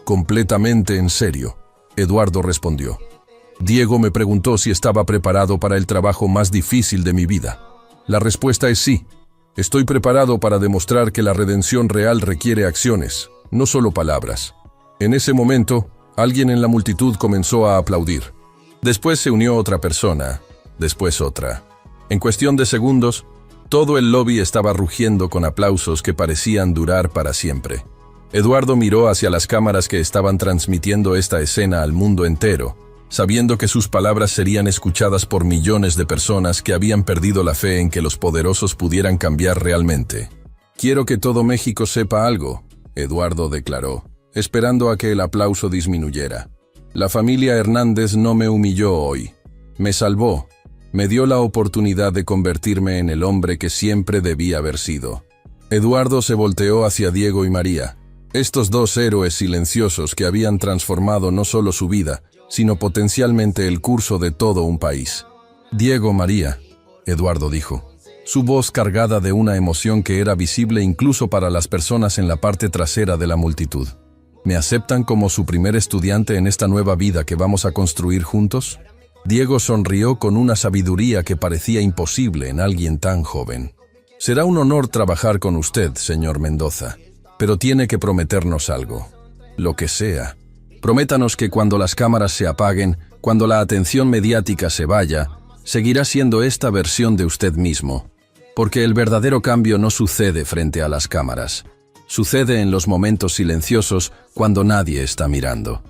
«Completamente en serio», Eduardo respondió. «Diego me preguntó si estaba preparado para el trabajo más difícil de mi vida. La respuesta es sí. Estoy preparado para demostrar que la redención real requiere acciones, no solo palabras». En ese momento, alguien en la multitud comenzó a aplaudir. Después se unió otra persona, después otra. En cuestión de segundos, todo el lobby estaba rugiendo con aplausos que parecían durar para siempre. Eduardo miró hacia las cámaras que estaban transmitiendo esta escena al mundo entero, sabiendo que sus palabras serían escuchadas por millones de personas que habían perdido la fe en que los poderosos pudieran cambiar realmente. «Quiero que todo México sepa algo», Eduardo declaró, esperando a que el aplauso disminuyera. «La familia Hernández no me humilló hoy. Me salvó. Me dio la oportunidad de convertirme en el hombre que siempre debía haber sido». Eduardo se volteó hacia Diego y María, estos 2 héroes silenciosos que habían transformado no solo su vida, sino potencialmente el curso de todo un país. «Diego, María», Eduardo dijo, su voz cargada de una emoción que era visible incluso para las personas en la parte trasera de la multitud. «¿Me aceptan como su primer estudiante en esta nueva vida que vamos a construir juntos?». Diego sonrió con una sabiduría que parecía imposible en alguien tan joven. «Será un honor trabajar con usted, señor Mendoza, pero tiene que prometernos algo. Lo que sea. Prométanos que cuando las cámaras se apaguen, cuando la atención mediática se vaya, seguirá siendo esta versión de usted mismo. Porque el verdadero cambio no sucede frente a las cámaras. Sucede en los momentos silenciosos cuando nadie está mirando».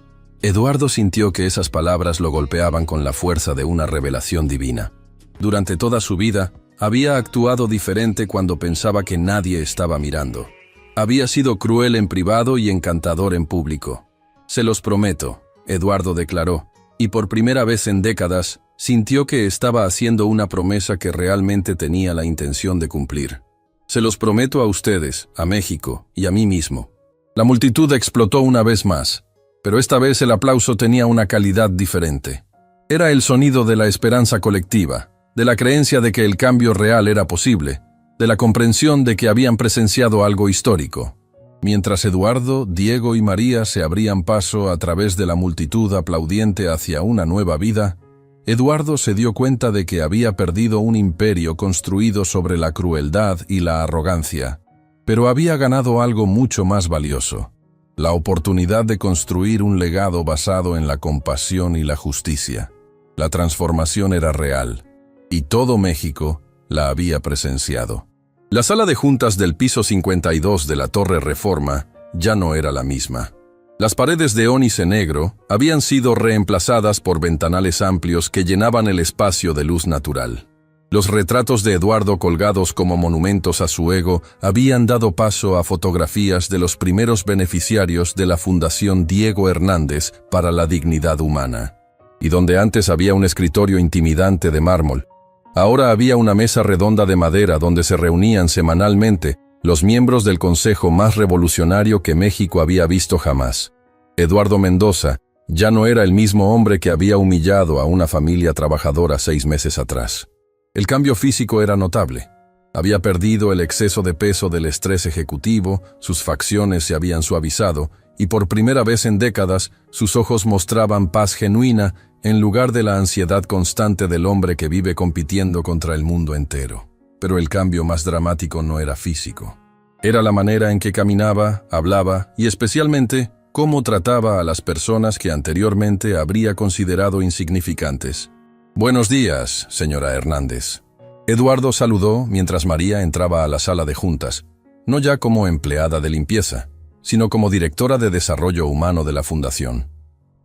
Eduardo sintió que esas palabras lo golpeaban con la fuerza de una revelación divina. Durante toda su vida, había actuado diferente cuando pensaba que nadie estaba mirando. Había sido cruel en privado y encantador en público. «Se los prometo», Eduardo declaró, y por primera vez en décadas sintió que estaba haciendo una promesa que realmente tenía la intención de cumplir. Se los prometo a ustedes, a México y a mí mismo. La multitud explotó una vez más, pero esta vez el aplauso tenía una calidad diferente. Era el sonido de la esperanza colectiva, de la creencia de que el cambio real era posible, de la comprensión de que habían presenciado algo histórico. Mientras Eduardo, Diego y María se abrían paso a través de la multitud aplaudiente hacia una nueva vida, Eduardo se dio cuenta de que había perdido un imperio construido sobre la crueldad y la arrogancia, pero había ganado algo mucho más valioso: la oportunidad de construir un legado basado en la compasión y la justicia. La transformación era real, y todo México la había presenciado. La sala de juntas del piso 52 de la Torre Reforma ya no era la misma. Las paredes de ónice negro habían sido reemplazadas por ventanales amplios que llenaban el espacio de luz natural. Los retratos de Eduardo colgados como monumentos a su ego habían dado paso a fotografías de los primeros beneficiarios de la Fundación Diego Hernández para la Dignidad Humana. Y donde antes había un escritorio intimidante de mármol, ahora había una mesa redonda de madera donde se reunían semanalmente los miembros del consejo más revolucionario que México había visto jamás. Eduardo Mendoza ya no era el mismo hombre que había humillado a una familia trabajadora 6 meses atrás. El cambio físico era notable. Había perdido el exceso de peso del estrés ejecutivo, sus facciones se habían suavizado, y por primera vez en décadas sus ojos mostraban paz genuina en lugar de la ansiedad constante del hombre que vive compitiendo contra el mundo entero. Pero el cambio más dramático no era físico. Era la manera en que caminaba, hablaba y especialmente cómo trataba a las personas que anteriormente habría considerado insignificantes. «Buenos días, señora Hernández». Eduardo saludó mientras María entraba a la sala de juntas, no ya como empleada de limpieza, sino como directora de desarrollo humano de la fundación.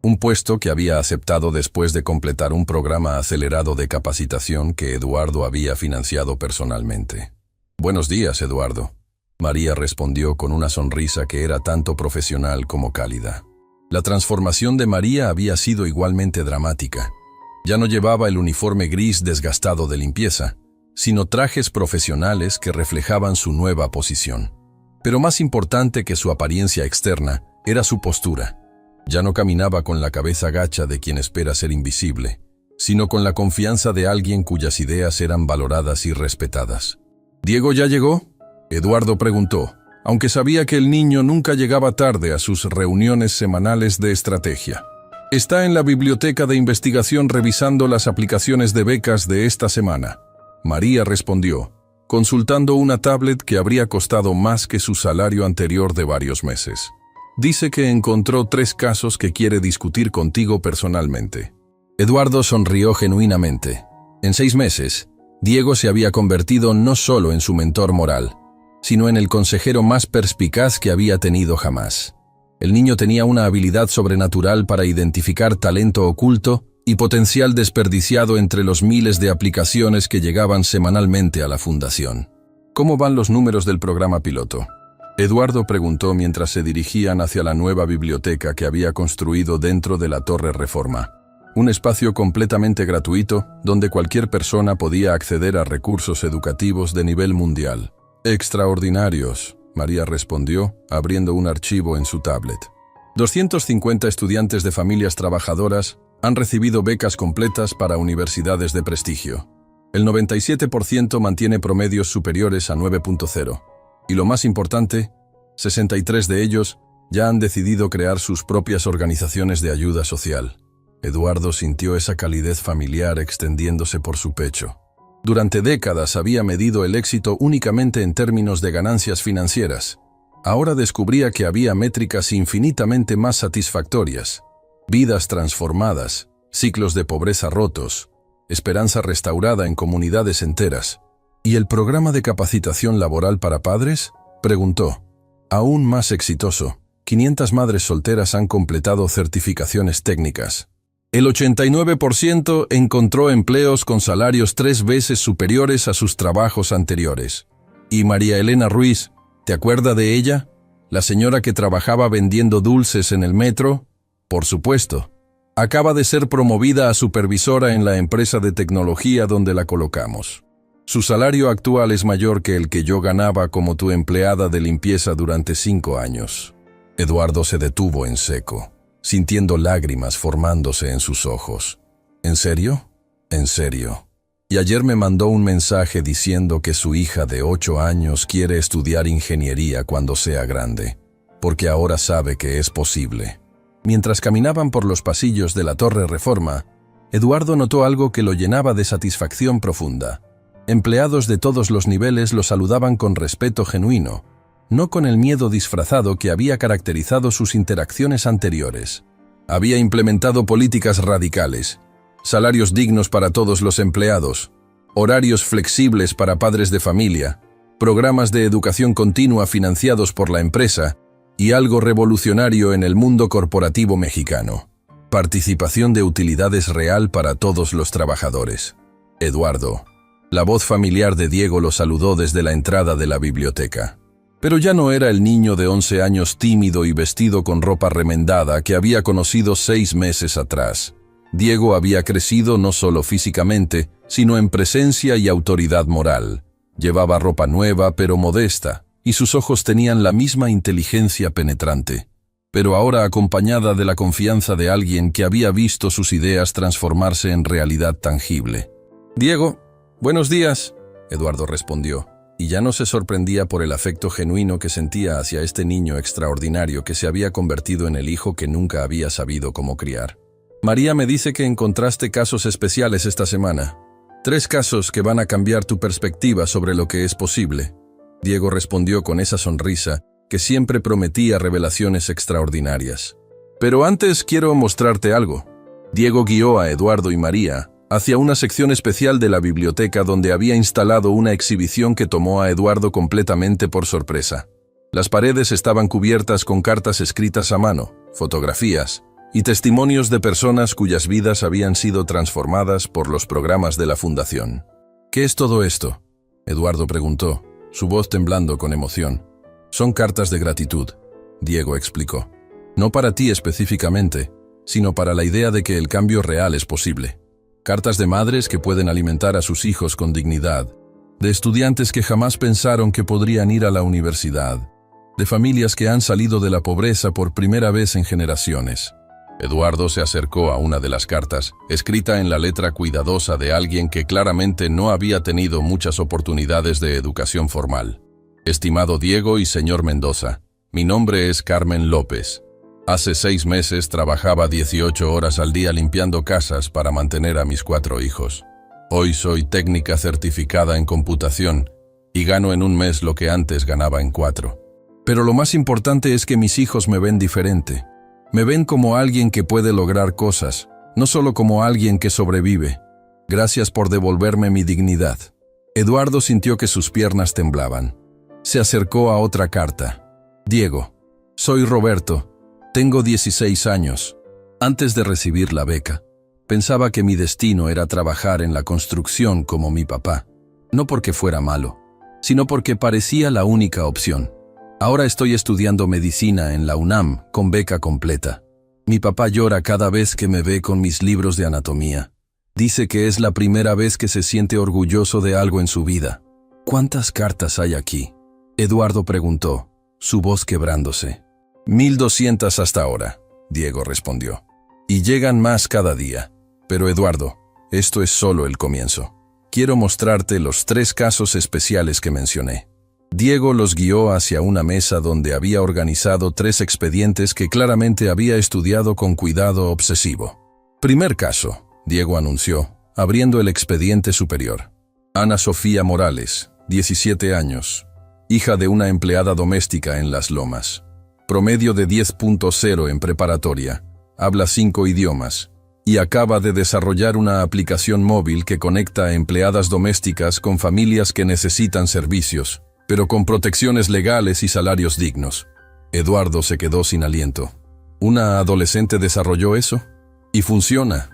Un puesto que había aceptado después de completar un programa acelerado de capacitación que Eduardo había financiado personalmente. «Buenos días, Eduardo». María respondió con una sonrisa que era tanto profesional como cálida. La transformación de María había sido igualmente dramática. Ya no llevaba el uniforme gris desgastado de limpieza, sino trajes profesionales que reflejaban su nueva posición. Pero más importante que su apariencia externa era su postura. Ya no caminaba con la cabeza gacha de quien espera ser invisible, sino con la confianza de alguien cuyas ideas eran valoradas y respetadas. «¿Diego ya llegó?», Eduardo preguntó, aunque sabía que el niño nunca llegaba tarde a sus reuniones semanales de estrategia. «Está en la biblioteca de investigación revisando las aplicaciones de becas de esta semana», María respondió, consultando una tablet que habría costado más que su salario anterior de varios meses. «Dice que encontró 3 casos que quiere discutir contigo personalmente». Eduardo sonrió genuinamente. En 6 meses, Diego se había convertido no solo en su mentor moral, sino en el consejero más perspicaz que había tenido jamás. El niño tenía una habilidad sobrenatural para identificar talento oculto y potencial desperdiciado entre los miles de aplicaciones que llegaban semanalmente a la fundación. «¿Cómo van los números del programa piloto?», Eduardo preguntó mientras se dirigían hacia la nueva biblioteca que había construido dentro de la Torre Reforma. Un espacio completamente gratuito donde cualquier persona podía acceder a recursos educativos de nivel mundial. «Extraordinarios», María respondió, abriendo un archivo en su tablet. 250 estudiantes de familias trabajadoras han recibido becas completas para universidades de prestigio. El 97% mantiene promedios superiores a 9.0. Y lo más importante, 63 de ellos ya han decidido crear sus propias organizaciones de ayuda social. Eduardo sintió esa calidez familiar extendiéndose por su pecho. Durante décadas había medido el éxito únicamente en términos de ganancias financieras. Ahora descubría que había métricas infinitamente más satisfactorias: vidas transformadas, ciclos de pobreza rotos, esperanza restaurada en comunidades enteras. «¿Y el programa de capacitación laboral para padres?», preguntó. «Aún más exitoso. 500 madres solteras han completado certificaciones técnicas. El 89% encontró empleos con salarios 3 veces superiores a sus trabajos anteriores. Y María Elena Ruiz, ¿te acuerdas de ella? La señora que trabajaba vendiendo dulces en el metro. Por supuesto. Acaba de ser promovida a supervisora en la empresa de tecnología donde la colocamos. Su salario actual es mayor que el que yo ganaba como tu empleada de limpieza durante 5 años. Eduardo se detuvo en seco, sintiendo lágrimas formándose en sus ojos. ¿En serio? En serio. Y ayer me mandó un mensaje diciendo que su hija de 8 años quiere estudiar ingeniería cuando sea grande, porque ahora sabe que es posible. Mientras caminaban por los pasillos de la Torre Reforma, Eduardo notó algo que lo llenaba de satisfacción profunda. Empleados de todos los niveles lo saludaban con respeto genuino, no con el miedo disfrazado que había caracterizado sus interacciones anteriores. Había implementado políticas radicales, salarios dignos para todos los empleados, horarios flexibles para padres de familia, programas de educación continua financiados por la empresa y algo revolucionario en el mundo corporativo mexicano: participación de utilidades real para todos los trabajadores. Eduardo. La voz familiar de Diego lo saludó desde la entrada de la biblioteca. Pero ya no era el niño de 11 años tímido y vestido con ropa remendada que había conocido 6 meses atrás. Diego había crecido no solo físicamente, sino en presencia y autoridad moral. Llevaba ropa nueva pero modesta, y sus ojos tenían la misma inteligencia penetrante, pero ahora acompañada de la confianza de alguien que había visto sus ideas transformarse en realidad tangible. «Diego, buenos días», Eduardo respondió, y ya no se sorprendía por el afecto genuino que sentía hacia este niño extraordinario que se había convertido en el hijo que nunca había sabido cómo criar. «María me dice que encontraste casos especiales esta semana. 3 casos que van a cambiar tu perspectiva sobre lo que es posible». Diego respondió con esa sonrisa que siempre prometía revelaciones extraordinarias. «Pero antes quiero mostrarte algo». Diego guió a Eduardo y María hacia una sección especial de la biblioteca donde había instalado una exhibición que tomó a Eduardo completamente por sorpresa. Las paredes estaban cubiertas con cartas escritas a mano, fotografías y testimonios de personas cuyas vidas habían sido transformadas por los programas de la Fundación. «¿Qué es todo esto?», Eduardo preguntó, su voz temblando con emoción. «Son cartas de gratitud», Diego explicó. «No para ti específicamente, sino para la idea de que el cambio real es posible. Cartas de madres que pueden alimentar a sus hijos con dignidad, de estudiantes que jamás pensaron que podrían ir a la universidad, de familias que han salido de la pobreza por primera vez en generaciones». Eduardo se acercó a una de las cartas, escrita en la letra cuidadosa de alguien que claramente no había tenido muchas oportunidades de educación formal. «Estimado Diego y señor Mendoza, mi nombre es Carmen López. Hace 6 meses trabajaba 18 horas al día limpiando casas para mantener a mis 4 hijos. Hoy soy técnica certificada en computación y gano en un mes lo que antes ganaba en 4. Pero lo más importante es que mis hijos me ven diferente. Me ven como alguien que puede lograr cosas, no solo como alguien que sobrevive. Gracias por devolverme mi dignidad». Eduardo sintió que sus piernas temblaban. Se acercó a otra carta. «Diego, soy Roberto. Tengo 16 años. Antes de recibir la beca, pensaba que mi destino era trabajar en la construcción como mi papá. No porque fuera malo, sino porque parecía la única opción. Ahora estoy estudiando medicina en la UNAM con beca completa. Mi papá llora cada vez que me ve con mis libros de anatomía. Dice que es la primera vez que se siente orgulloso de algo en su vida». «¿Cuántas cartas hay aquí?», Eduardo preguntó, su voz quebrándose. 1200 hasta ahora», Diego respondió. «Y llegan más cada día. Pero Eduardo, esto es solo el comienzo. Quiero mostrarte los 3 casos especiales que mencioné». Diego los guió hacia una mesa donde había organizado 3 expedientes que claramente había estudiado con cuidado obsesivo. «Primer caso», Diego anunció, abriendo el expediente superior. «Ana Sofía Morales, 17 años, hija de una empleada doméstica en Las Lomas. Promedio de 10.0 en preparatoria, habla 5 idiomas, y acaba de desarrollar una aplicación móvil que conecta a empleadas domésticas con familias que necesitan servicios, pero con protecciones legales y salarios dignos». Eduardo se quedó sin aliento. ¿Una adolescente desarrolló eso? Y funciona.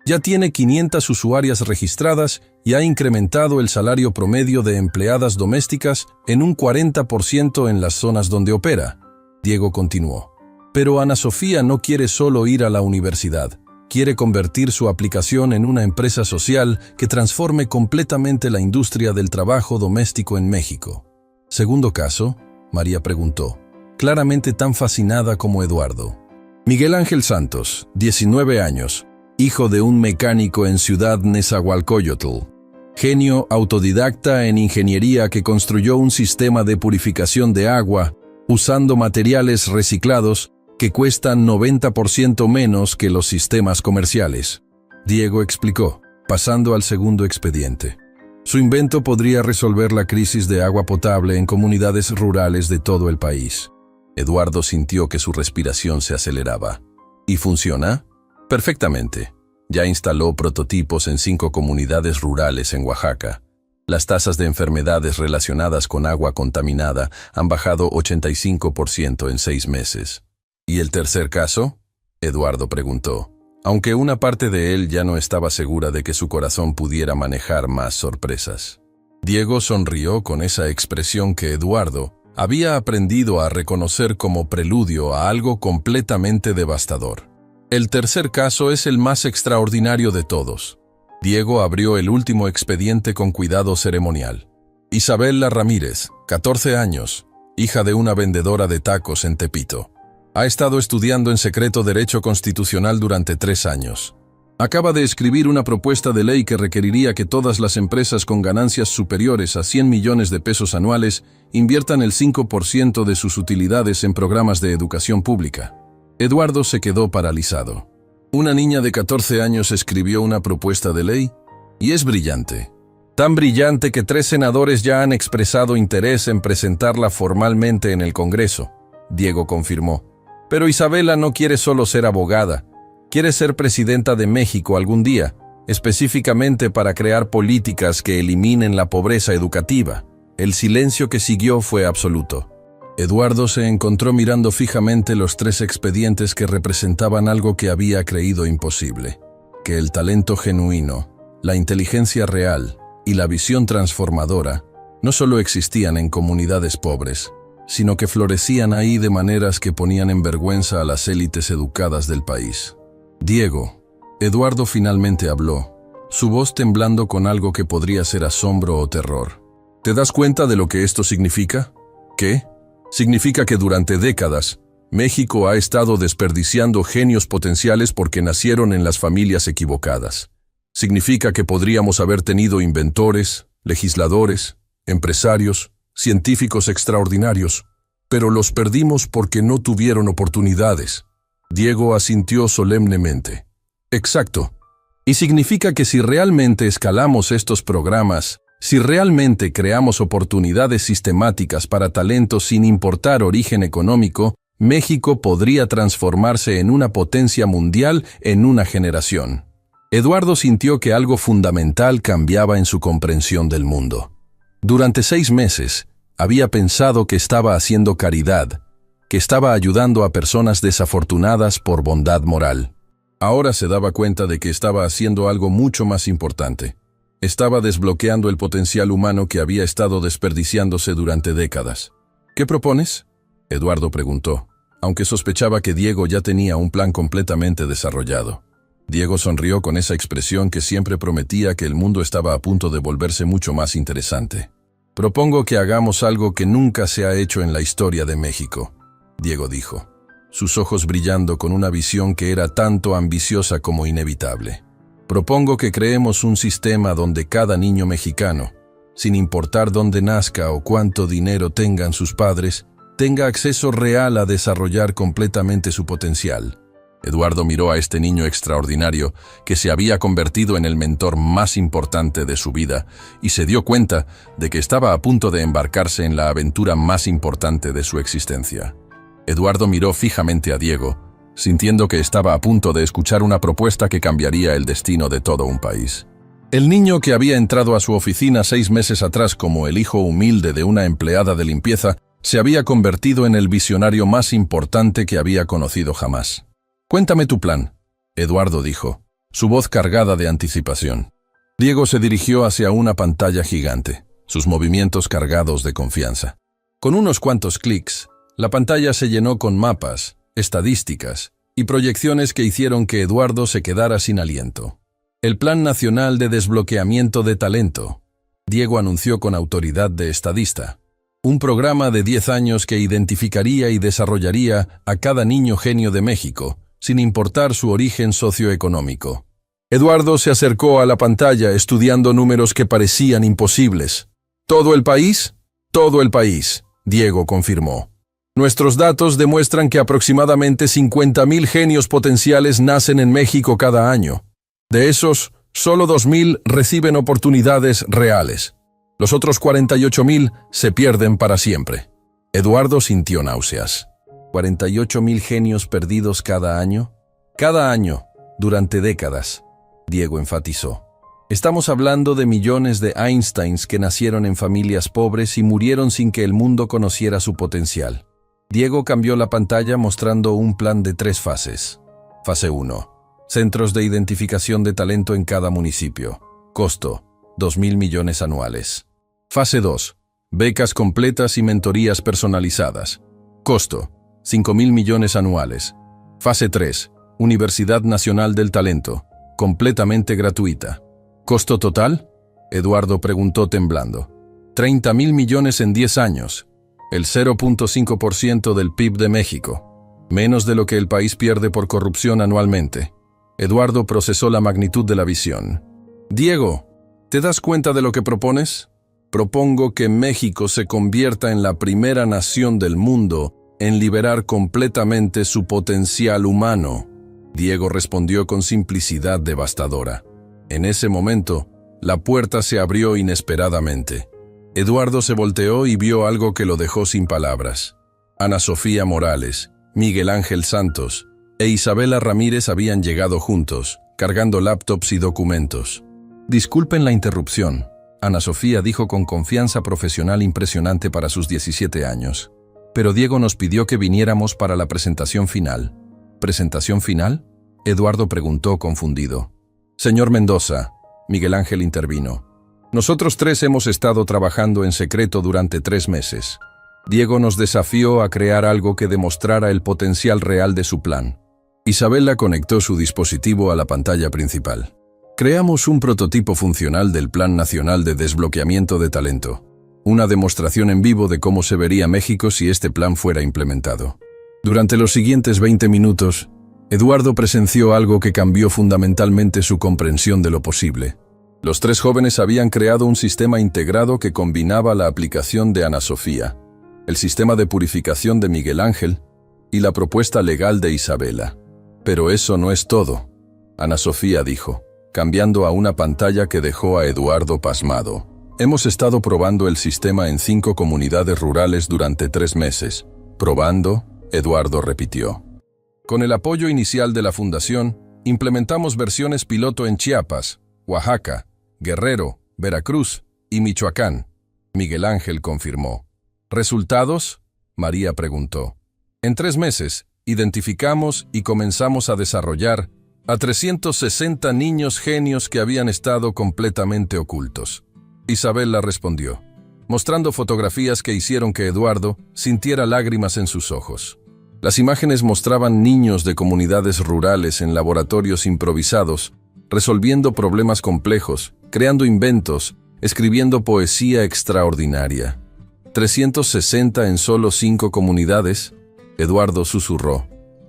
Ya tiene 500 usuarias registradas y ha incrementado el salario promedio de empleadas domésticas en un 40% en las zonas donde opera. Diego continuó. «Pero Ana Sofía no quiere solo ir a la universidad. quiere convertir su aplicación en una empresa social que transforme completamente la industria del trabajo doméstico en México. Segundo caso, María preguntó, claramente tan fascinada como Eduardo. Miguel Ángel Santos, 19 años, hijo de un mecánico en Ciudad Nezahualcóyotl, genio autodidacta en ingeniería que construyó un sistema de purificación de agua usando materiales reciclados que cuestan 90% menos que los sistemas comerciales. Diego explicó, pasando al segundo expediente. Su invento podría resolver la crisis de agua potable en comunidades rurales de todo el país. Eduardo sintió que su respiración se aceleraba. ¿Y funciona? Perfectamente. Ya instaló prototipos en 5 comunidades rurales en Oaxaca. Las tasas de enfermedades relacionadas con agua contaminada han bajado 85% en 6 meses. ¿Y el tercer caso? Eduardo preguntó, aunque una parte de él ya no estaba segura de que su corazón pudiera manejar más sorpresas. Diego sonrió con esa expresión que Eduardo había aprendido a reconocer como preludio a algo completamente devastador. El tercer caso es el más extraordinario de todos. Diego abrió el último expediente con cuidado ceremonial. Isabela Ramírez, 14 años, hija de una vendedora de tacos en Tepito. Ha estado estudiando en secreto Derecho Constitucional durante 3 años. Acaba de escribir una propuesta de ley que requeriría que todas las empresas con ganancias superiores a 100 millones de pesos anuales inviertan el 5% de sus utilidades en programas de educación pública. Eduardo se quedó paralizado. Una niña de 14 años escribió una propuesta de ley y es brillante. Tan brillante que 3 senadores ya han expresado interés en presentarla formalmente en el Congreso, Diego confirmó. Pero Isabela no quiere solo ser abogada, quiere ser presidenta de México algún día, específicamente para crear políticas que eliminen la pobreza educativa. El silencio que siguió fue absoluto. Eduardo se encontró mirando fijamente los 3 expedientes que representaban algo que había creído imposible, que el talento genuino, la inteligencia real y la visión transformadora no solo existían en comunidades pobres, sino que florecían ahí de maneras que ponían en vergüenza a las élites educadas del país. Diego, Eduardo finalmente habló, su voz temblando con algo que podría ser asombro o terror. ¿Te das cuenta de lo que esto significa? ¿Qué? Significa que durante décadas, México ha estado desperdiciando genios potenciales porque nacieron en las familias equivocadas. Significa que podríamos haber tenido inventores, legisladores, empresarios, científicos extraordinarios, pero los perdimos porque no tuvieron oportunidades. Diego asintió solemnemente. Exacto. Y significa que si realmente escalamos estos programas, si realmente creamos oportunidades sistemáticas para talentos sin importar origen económico, México podría transformarse en una potencia mundial en una generación. Eduardo sintió que algo fundamental cambiaba en su comprensión del mundo. Durante 6 meses, había pensado que estaba haciendo caridad, que estaba ayudando a personas desafortunadas por bondad moral. Ahora se daba cuenta de que estaba haciendo algo mucho más importante. Estaba desbloqueando el potencial humano que había estado desperdiciándose durante décadas. ¿Qué propones?, Eduardo preguntó, aunque sospechaba que Diego ya tenía un plan completamente desarrollado. Diego sonrió con esa expresión que siempre prometía que el mundo estaba a punto de volverse mucho más interesante. Propongo que hagamos algo que nunca se ha hecho en la historia de México, Diego dijo, sus ojos brillando con una visión que era tanto ambiciosa como inevitable. Propongo que creemos un sistema donde cada niño mexicano, sin importar dónde nazca o cuánto dinero tengan sus padres, tenga acceso real a desarrollar completamente su potencial. Eduardo miró a este niño extraordinario que se había convertido en el mentor más importante de su vida y se dio cuenta de que estaba a punto de embarcarse en la aventura más importante de su existencia. Eduardo miró fijamente a Diego, sintiendo que estaba a punto de escuchar una propuesta que cambiaría el destino de todo un país. El niño que había entrado a su oficina 6 meses atrás como el hijo humilde de una empleada de limpieza se había convertido en el visionario más importante que había conocido jamás. «Cuéntame tu plan», Eduardo dijo, su voz cargada de anticipación. Diego se dirigió hacia una pantalla gigante, sus movimientos cargados de confianza. Con unos cuantos clics, la pantalla se llenó con mapas, estadísticas y proyecciones que hicieron que Eduardo se quedara sin aliento. El Plan Nacional de Desbloqueamiento de Talento. Diego anunció con autoridad de estadista. Un programa de 10 años que identificaría y desarrollaría a cada niño genio de México, sin importar su origen socioeconómico. Eduardo se acercó a la pantalla estudiando números que parecían imposibles. ¿Todo el país? Todo el país, Diego confirmó. Nuestros datos demuestran que aproximadamente 50,000 genios potenciales nacen en México cada año. De esos, solo 2,000 reciben oportunidades reales. Los otros 48,000 se pierden para siempre. Eduardo sintió náuseas. ¿48,000 genios perdidos cada año? Cada año, durante décadas, Diego enfatizó. Estamos hablando de millones de Einsteins que nacieron en familias pobres y murieron sin que el mundo conociera su potencial. Diego cambió la pantalla mostrando un plan de 3 fases. Fase 1. Centros de identificación de talento en cada municipio. Costo: 2,000 millones anuales. Fase 2. Becas completas y mentorías personalizadas. Costo: 5,000 millones anuales. Fase 3. Universidad Nacional del Talento. Completamente gratuita. ¿Costo total? Eduardo preguntó temblando. 30,000 millones en 10 años. El 0.5% del PIB de México. Menos de lo que el país pierde por corrupción anualmente. Eduardo procesó la magnitud de la visión. Diego, ¿te das cuenta de lo que propones? Propongo que México se convierta en la primera nación del mundo en liberar completamente su potencial humano. Diego respondió con simplicidad devastadora. En ese momento, la puerta se abrió inesperadamente. Eduardo se volteó y vio algo que lo dejó sin palabras. Ana Sofía Morales, Miguel Ángel Santos e Isabela Ramírez habían llegado juntos, cargando laptops y documentos. Disculpen la interrupción, Ana Sofía dijo con confianza profesional impresionante para sus 17 años. Pero Diego nos pidió que viniéramos para la presentación final. ¿Presentación final? Eduardo preguntó confundido. Señor Mendoza, Miguel Ángel intervino. Nosotros 3 hemos estado trabajando en secreto durante 3 meses. Diego nos desafió a crear algo que demostrara el potencial real de su plan. Isabela conectó su dispositivo a la pantalla principal. Creamos un prototipo funcional del Plan Nacional de Desbloqueamiento de Talento. Una demostración en vivo de cómo se vería México si este plan fuera implementado. Durante los siguientes 20 minutos, Eduardo presenció algo que cambió fundamentalmente su comprensión de lo posible. Los 3 jóvenes habían creado un sistema integrado que combinaba la aplicación de Ana Sofía, el sistema de purificación de Miguel Ángel y la propuesta legal de Isabela. Pero eso no es todo, Ana Sofía dijo, cambiando a una pantalla que dejó a Eduardo pasmado. Hemos estado probando el sistema en 5 comunidades rurales durante 3 meses. Probando, Eduardo repitió. Con el apoyo inicial de la Fundación, implementamos versiones piloto en Chiapas, Oaxaca, Guerrero, Veracruz y Michoacán. Miguel Ángel confirmó. ¿Resultados? María preguntó. En 3 meses, identificamos y comenzamos a desarrollar a 360 niños genios que habían estado completamente ocultos. Isabela respondió, mostrando fotografías que hicieron que Eduardo sintiera lágrimas en sus ojos. Las imágenes mostraban niños de comunidades rurales en laboratorios improvisados, resolviendo problemas complejos, creando inventos, escribiendo poesía extraordinaria. 360 en solo 5 comunidades, Eduardo susurró.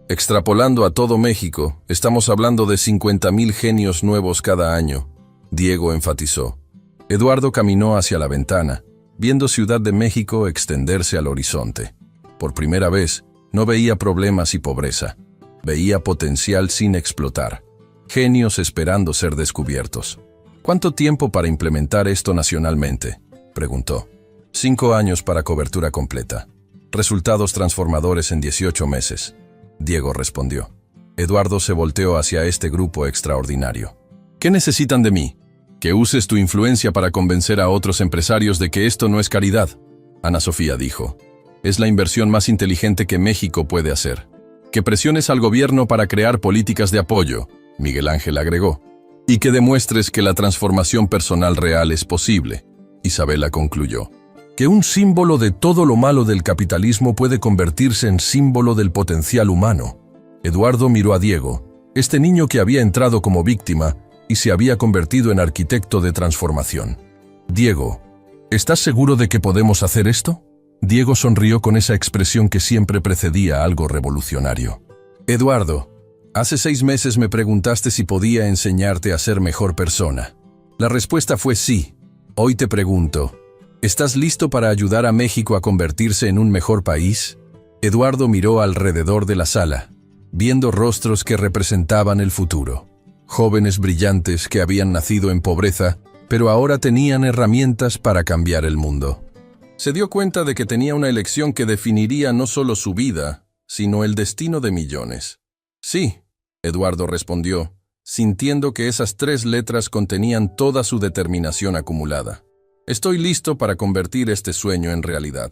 Extrapolando a todo México, estamos hablando de 50,000 genios nuevos cada año, Diego enfatizó. Eduardo caminó hacia la ventana, viendo Ciudad de México extenderse al horizonte. Por primera vez, no veía problemas y pobreza. Veía potencial sin explotar. Genios esperando ser descubiertos. ¿Cuánto tiempo para implementar esto nacionalmente?, preguntó. 5 años para cobertura completa. Resultados transformadores en 18 meses. Diego respondió. Eduardo se volteó hacia este grupo extraordinario. ¿Qué necesitan de mí? Que uses tu influencia para convencer a otros empresarios de que esto no es caridad, Ana Sofía dijo. Es la inversión más inteligente que México puede hacer. Que presiones al gobierno para crear políticas de apoyo, Miguel Ángel agregó. Y que demuestres que la transformación personal real es posible, Isabela concluyó. Que un símbolo de todo lo malo del capitalismo puede convertirse en símbolo del potencial humano. Eduardo miró a Diego, este niño que había entrado como víctima y se había convertido en arquitecto de transformación. Diego, ¿estás seguro de que podemos hacer esto? Diego sonrió con esa expresión que siempre precedía a algo revolucionario. Eduardo, hace 6 meses me preguntaste si podía enseñarte a ser mejor persona. La respuesta fue sí. Hoy te pregunto, ¿estás listo para ayudar a México a convertirse en un mejor país? Eduardo miró alrededor de la sala, viendo rostros que representaban el futuro. Jóvenes brillantes que habían nacido en pobreza, pero ahora tenían herramientas para cambiar el mundo. Se dio cuenta de que tenía una elección que definiría no solo su vida, sino el destino de millones. Sí, Eduardo respondió, sintiendo que esas 3 letras contenían toda su determinación acumulada. Estoy listo para convertir este sueño en realidad.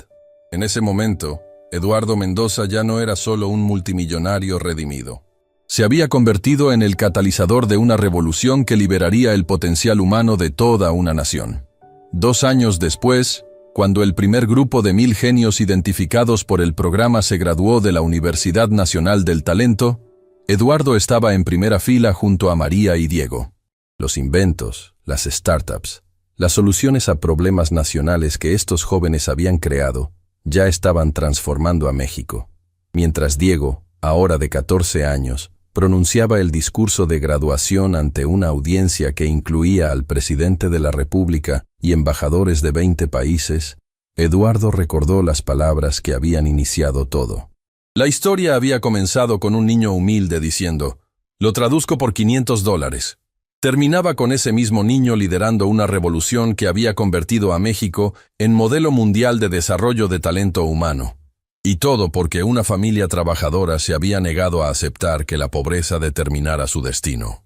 En ese momento, Eduardo Mendoza ya no era solo un multimillonario redimido. Se había convertido en el catalizador de una revolución que liberaría el potencial humano de toda una nación. 2 años después, cuando el primer grupo de 1000 genios identificados por el programa se graduó de la Universidad Nacional del Talento, Eduardo estaba en primera fila junto a María y Diego. Los inventos, las startups, las soluciones a problemas nacionales que estos jóvenes habían creado, ya estaban transformando a México. Mientras Diego, ahora de 14 años, pronunciaba el discurso de graduación ante una audiencia que incluía al presidente de la República y embajadores de 20 países, Eduardo recordó las palabras que habían iniciado todo. La historia había comenzado con un niño humilde diciendo, «Lo traduzco por $500». Terminaba con ese mismo niño liderando una revolución que había convertido a México en modelo mundial de desarrollo de talento humano. Y todo porque una familia trabajadora se había negado a aceptar que la pobreza determinara su destino.